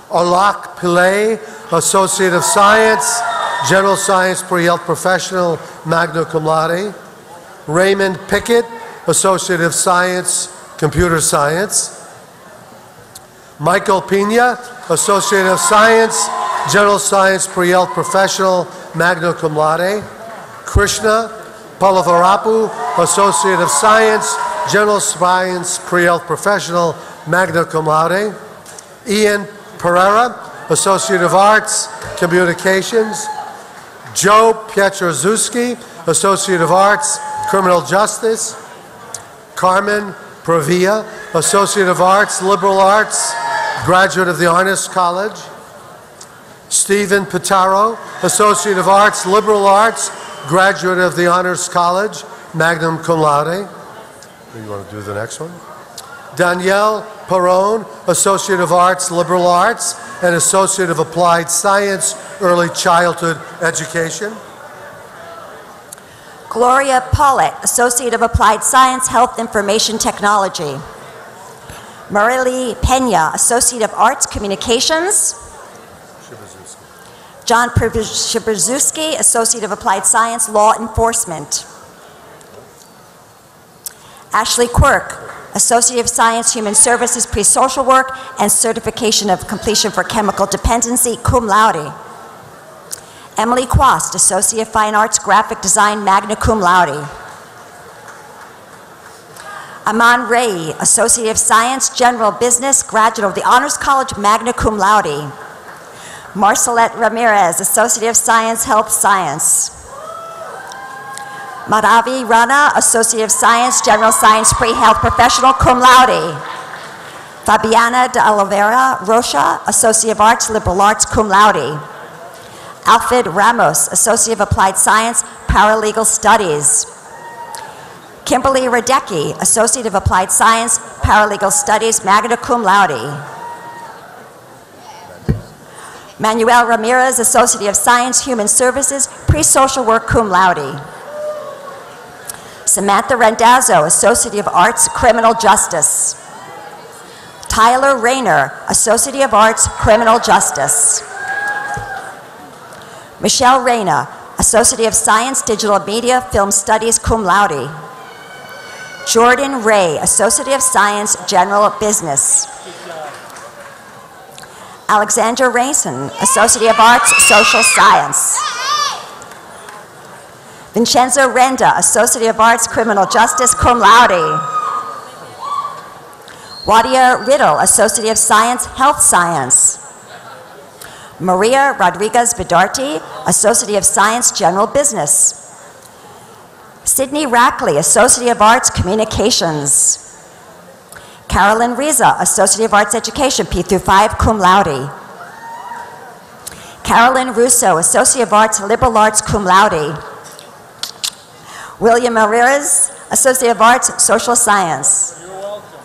Alak Pillay, Associate of Science, General Science, Pre-Health Professional, magna cum laude. Raymond Pickett, Associate of Science, Computer Science. Michael Pina, Associate of Science, General Science, Pre-Health Professional, magna cum laude. Krishna Palavarapu, Associate of Science, General Science, Pre-Health Professional, magna cum laude. Ian Pereira, Associate of Arts, Communications. Joe Pietraszewski, Associate of Arts, Criminal Justice. Carmen Pravia, Associate of Arts, Liberal Arts, graduate of the Honors College. Stephen Pitaro, Associate of Arts, Liberal Arts, graduate of the Honors College, magna cum laude. You want to do the next one? Danielle Perron, Associate of Arts, Liberal Arts, and Associate of Applied Science, Early Childhood Education. Gloria Pollitt, Associate of Applied Science, Health Information Technology. Marily Pena, Associate of Arts, Communications. John Shibrzuski, Associate of Applied Science, Law Enforcement. Ashley Quirk, Associate of Science, Human Services, Pre-Social Work, and Certification of Completion for Chemical Dependency, cum laude. Emily Quast, Associate of Fine Arts, Graphic Design, magna cum laude. Aman Ray, Associate of Science, General Business, graduate of the Honors College, magna cum laude. Marcelette Ramirez, Associate of Science, Health Science. Madhavi Rana, Associate of Science, General Science, Pre-Health Professional, cum laude. Fabiana de Oliveira Rocha, Associate of Arts, Liberal Arts, cum laude. Alfred Ramos, Associate of Applied Science, Paralegal Studies. Kimberly Radecki, Associate of Applied Science, Paralegal Studies, magna cum laude. Manuel Ramirez, Associate of Science, Human Services, Pre-Social Work, cum laude. Samantha Randazzo, Associate of Arts, Criminal Justice. Tyler Rayner, Associate of Arts, Criminal Justice. Michelle Reyna, Associate of Science, Digital Media, Film Studies, cum laude. Jordan Ray, Associate of Science, General Business. Alexandra Rayson, Associate of Arts, Social Science. Vincenzo Renda, Associate of Arts, Criminal Justice, cum laude. Wadia Riddle, Associate of Science, Health Science. Maria Rodriguez Bedarte, Associate of Science, General Business. Sydney Rackley, Associate of Arts, Communications. Carolyn Riza, Associate of Arts Education, P through 5, cum laude. Carolyn Russo, Associate of Arts, Liberal Arts, cum laude. William Ramirez, Associate of Arts, Social Science. You're welcome.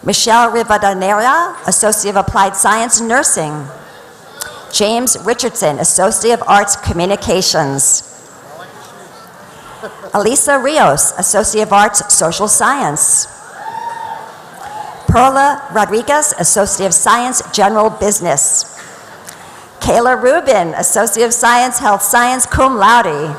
Michelle Rivadeneira, Associate of Applied Science, Nursing. James Richardson, Associate of Arts, Communications. Elisa Rios, Associate of Arts, Social Science. Perla Rodriguez, Associate of Science, General Business. Kayla Rubin, Associate of Science, Health Science, cum laude.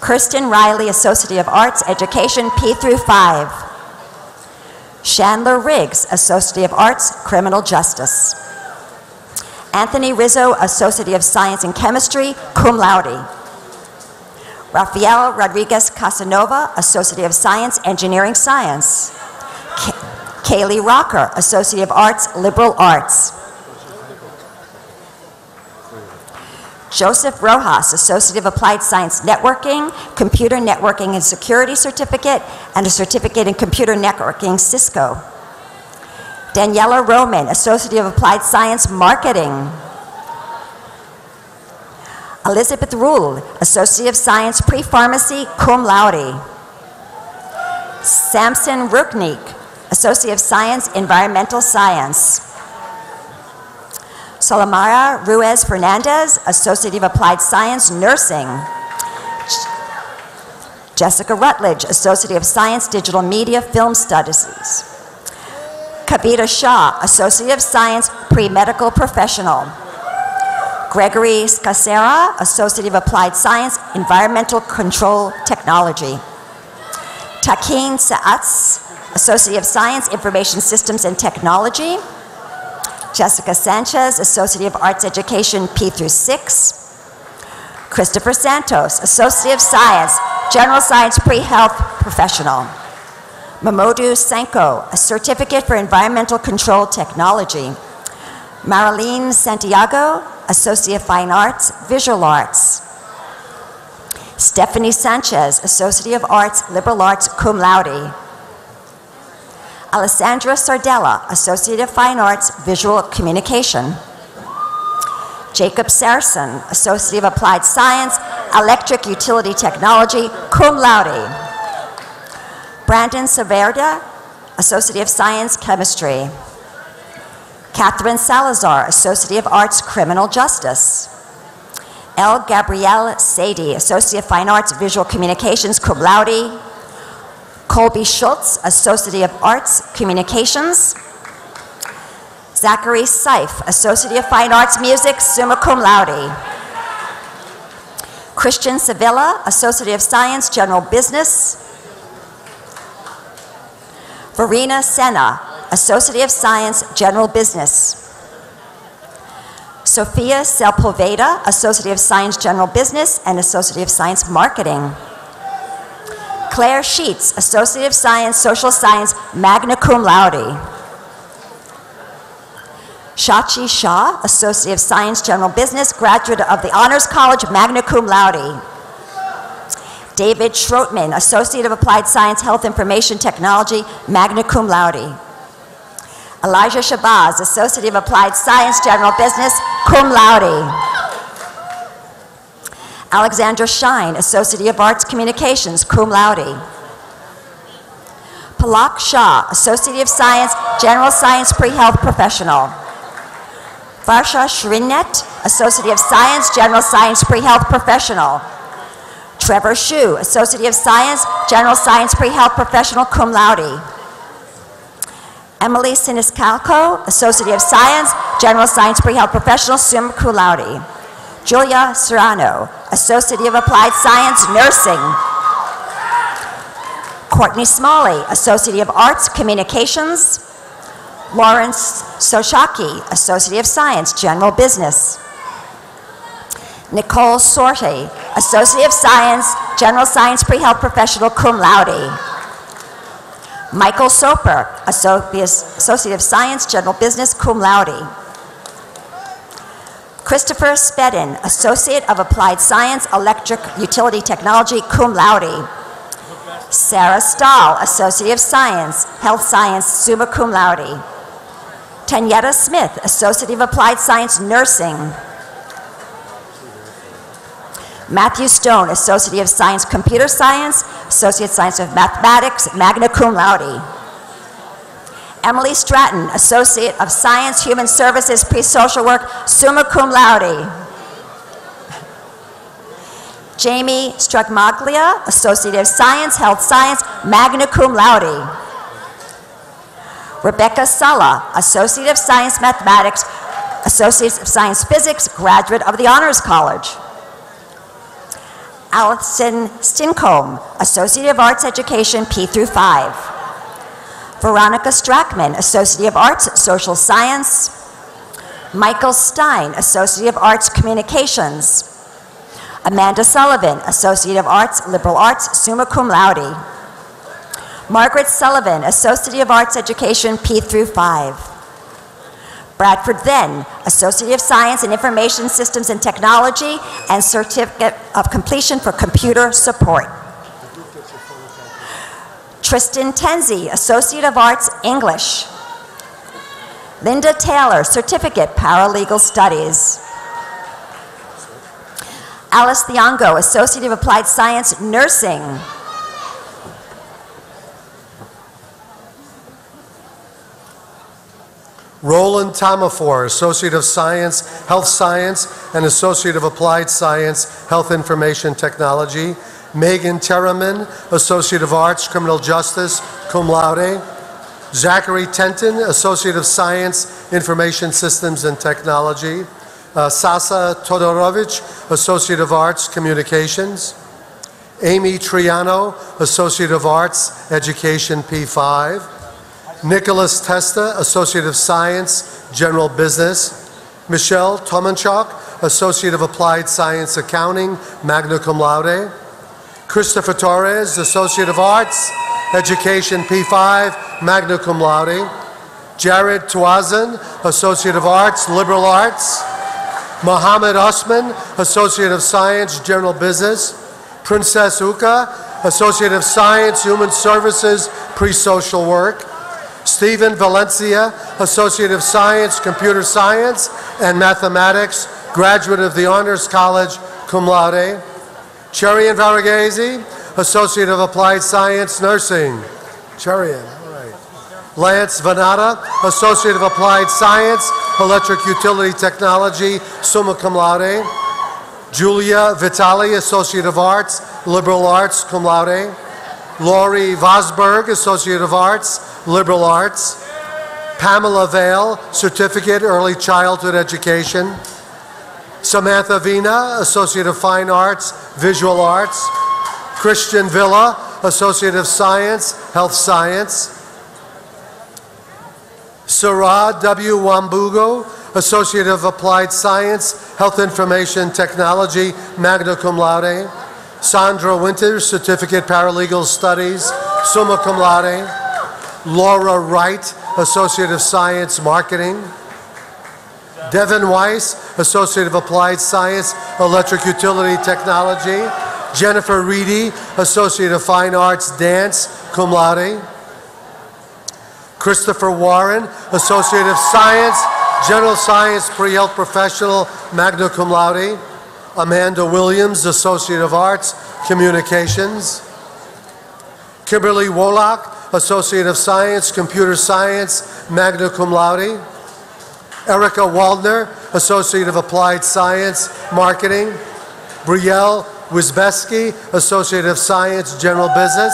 Kristen Riley, Associate of Arts, Education, P through 5. Chandler Riggs, Associate of Arts, Criminal Justice. Anthony Rizzo, Associate of Science in Chemistry, cum laude. Rafael Rodriguez Casanova, Associate of Science, Engineering Science. Kaylee Rocker, Associate of Arts, Liberal Arts. Joseph Rojas, Associate of Applied Science Networking, Computer Networking and Security Certificate, and a Certificate in Computer Networking, Cisco. Daniela Roman, Associate of Applied Science Marketing. Elizabeth Rule, Associate of Science Pre-Pharmacy, cum laude. Samson Ruknik, Associate of Science Environmental Science. Solomara Ruiz Fernandez, Associate of Applied Science Nursing. Jessica Rutledge, Associate of Science Digital Media Film Studies. Kavita Shah, Associate of Science Pre-Medical Professional. Gregory Scacera, Associate of Applied Science Environmental Control Technology. Takin Saatz, Associate of Science Information Systems and Technology. Jessica Sanchez, Associate of Arts Education, P through 6. Christopher Santos, Associate of Science, General Science Pre-Health Professional. Mamodu Sanko, a Certificate for Environmental Control Technology. Marilyn Santiago, Associate of Fine Arts, Visual Arts. Stephanie Sanchez, Associate of Arts, Liberal Arts, cum laude. Alessandra Sardella, Associate of Fine Arts, Visual Communication. Jacob Saracen, Associate of Applied Science, Electric Utility Technology, cum laude. Brandon Saverda, Associate of Science, Chemistry. Catherine Salazar, Associate of Arts, Criminal Justice. L. Gabrielle Sadie, Associate of Fine Arts, Visual Communications, cum laude. Colby Schultz, Associate of Arts, Communications. Zachary Seif, Associate of Fine Arts, Music, summa cum laude. Christian Sevilla, Associate of Science, General Business. Verena Senna, Associate of Science, General Business. Sophia Sepulveda, Associate of Science, General Business, and Associate of Science, Marketing. Claire Sheets, Associate of Science, Social Science, magna cum laude. Shachi Shah, Associate of Science, General Business, graduate of the Honors College, magna cum laude. David Schroetman, Associate of Applied Science, Health Information Technology, magna cum laude. Elijah Shabazz, Associate of Applied Science, General Business, cum laude. Alexandra Shine, Associate of Arts Communications, cum laude. Palak Shah, Associate of Science, General Science Pre-Health Professional. Varsha Shrinet, Associate of Science, General Science Pre-Health Professional. Trevor Shu, Associate of Science, General Science Pre-Health Professional, cum laude. Emily Siniscalco, Associate of Science, General Science Pre-Health Professional, summa cum laude. Julia Serrano, Associate of Applied Science, Nursing. Courtney Smalley, Associate of Arts, Communications. Lawrence Soshaki, Associate of Science, General Business. Nicole Sorte, Associate of Science, General Science Pre-Health Professional, cum laude. Michael Soper, Associate of Science, General Business, cum laude. Christopher Spedden, Associate of Applied Science, Electric Utility Technology, cum laude. Sarah Stahl, Associate of Science, Health Science, summa cum laude. Tanyetta Smith, Associate of Applied Science, Nursing. Matthew Stone, Associate of Science, Computer Science, Associate Science of Mathematics, magna cum laude. Emily Stratton, Associate of Science, Human Services, Pre-Social Work, summa cum laude. Jamie Strugmaglia, Associate of Science, Health Science, magna cum laude. Rebecca Sala, Associate of Science, Mathematics, Associate of Science, Physics, graduate of the Honors College. Allison Stincombe, Associate of Arts Education, P through 5. Veronica Strackman, Associate of Arts, Social Science. Michael Stein, Associate of Arts, Communications. Amanda Sullivan, Associate of Arts, Liberal Arts, summa cum laude. Margaret Sullivan, Associate of Arts Education, P through 5. Bradford Then, Associate of Science in Information Systems and Technology and Certificate of Completion for Computer Support. Tristan Tenzi, Associate of Arts, English. Linda Taylor, Certificate, Paralegal Studies. Alice Thiongo, Associate of Applied Science, Nursing. Roland Tomafor, Associate of Science, Health Science, and Associate of Applied Science, Health Information Technology. Megan Terraman, Associate of Arts, Criminal Justice, cum laude. Zachary Tenton, Associate of Science, Information Systems and Technology. Sasa Todorovich, Associate of Arts, Communications. Amy Triano, Associate of Arts, Education, P5. Nicholas Testa, Associate of Science, General Business. Michelle Tomanchuk, Associate of Applied Science Accounting, magna cum laude. Christopher Torres, Associate of Arts, Education, P5, magna cum laude. Jared Tuazan, Associate of Arts, Liberal Arts. Mohammed Osman, Associate of Science, General Business. Princess Uka, Associate of Science, Human Services, Pre-Social Work. Stephen Valencia, Associate of Science, Computer Science and Mathematics, graduate of the Honors College, cum laude. Cherian Varghese, Associate of Applied Science, Nursing. Cherian, all right. Lance Vanata, Associate of Applied Science, Electric Utility Technology, summa cum laude. Julia Vitali, Associate of Arts, Liberal Arts, cum laude. Laurie Vosberg, Associate of Arts, Liberal Arts. Pamela Vale, Certificate, Early Childhood Education. Samantha Vina, Associate of Fine Arts, Visual Arts. Christian Villa, Associate of Science, Health Science. Sarah W. Wambugo, Associate of Applied Science, Health Information Technology, magna cum laude. Sandra Winters, Certificate, Paralegal Studies, summa cum laude. Laura Wright, Associate of Science, Marketing. Devin Weiss, Associate of Applied Science, Electric Utility Technology. Jennifer Reedy, Associate of Fine Arts, Dance, cum laude. Christopher Warren, Associate of Science, General Science, Pre-Health Professional, magna cum laude. Amanda Williams, Associate of Arts, Communications. Kimberly Wolock, Associate of Science, Computer Science, magna cum laude. Erica Waldner, Associate of Applied Science, Marketing. Brielle Wisbeski, Associate of Science, General Business.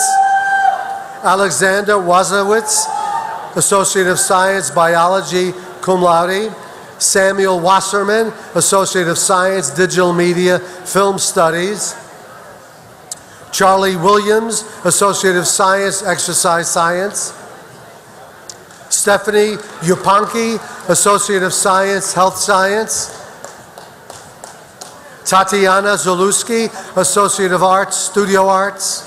Alexander Wazowitz, Associate of Science, Biology, cum laude. Samuel Wasserman, Associate of Science, Digital Media, Film Studies. Charlie Williams, Associate of Science, Exercise Science. Stephanie Yupanki, Associate of Science, Health Science. Tatiana Zalewski, Associate of Arts, Studio Arts.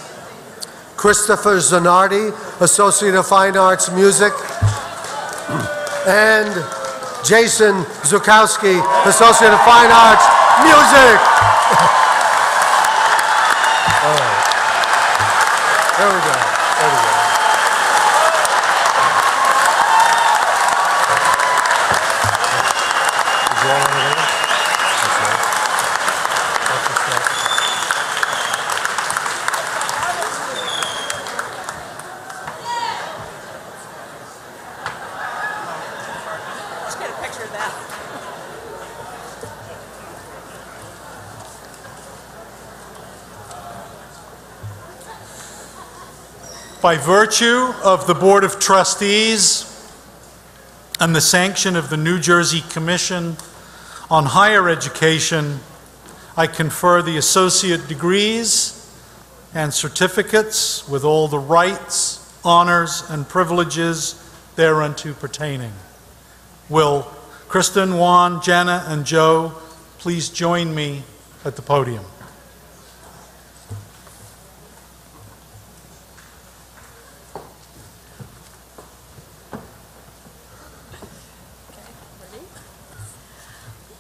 Christopher Zanardi, Associate of Fine Arts, Music. And Jason Zukowski, Associate of Fine Arts, Music. All right. There we go. There we go. Did you all want to read it? That's right. That's the stuff. Let's get a picture of that. By virtue of the Board of Trustees and the sanction of the New Jersey Commission on Higher Education, I confer the associate degrees and certificates with all the rights, honors, and privileges thereunto pertaining. Will Kristine, Juan, Jenna, and Joe please join me at the podium?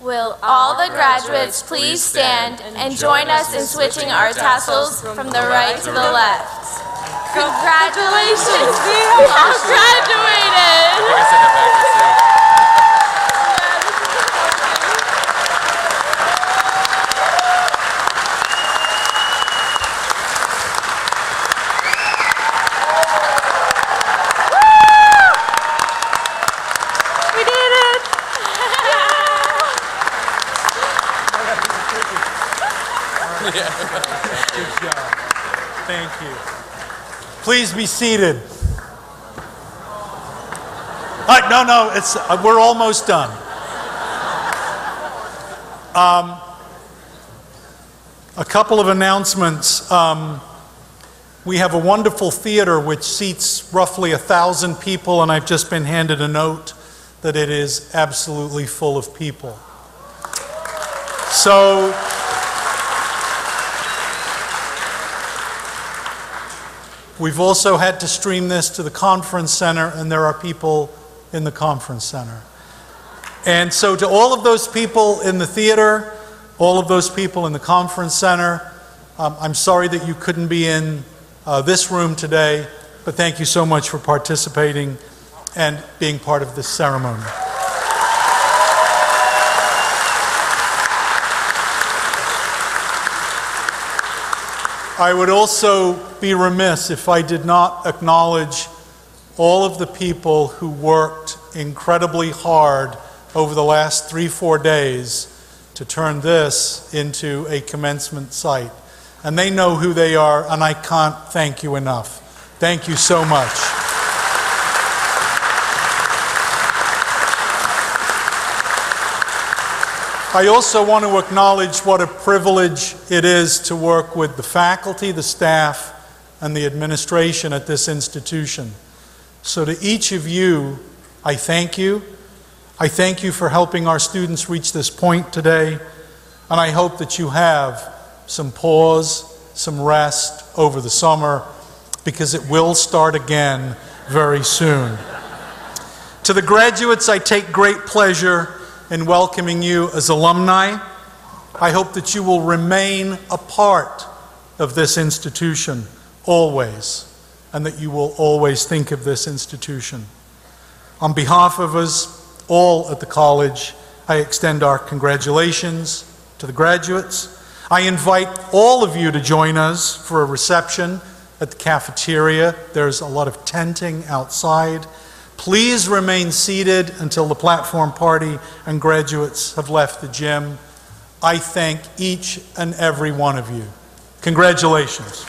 Will all the graduates please stand and join us in switching our tassels from the right to the left? Congratulations! We all graduated! Good job. Thank you. Please be seated. No, it's we're almost done. A couple of announcements. We have a wonderful theater which seats roughly 1,000 people, and I've just been handed a note that it is absolutely full of people. So we've also had to stream this to the conference center, and there are people in the conference center. And so to all of those people in the theater, all of those people in the conference center, I'm sorry that you couldn't be in this room today, but thank you so much for participating and being part of this ceremony. I would also be remiss if I did not acknowledge all of the people who worked incredibly hard over the last 3-4 days to turn this into a commencement site. And they know who they are, and I can't thank you enough. Thank you so much. I also want to acknowledge what a privilege it is to work with the faculty, the staff, and the administration at this institution. So to each of you, I thank you. I thank you for helping our students reach this point today, and I hope that you have some pause, some rest over the summer, because it will start again very soon. To the graduates, I take great pleasure in welcoming you as alumni. I hope that you will remain a part of this institution always, and that you will always think of this institution. On behalf of us all at the college, I extend our congratulations to the graduates. I invite all of you to join us for a reception at the cafeteria. There's a lot of tenting outside. Please remain seated until the platform party and graduates have left the gym. I thank each and every one of you. Congratulations.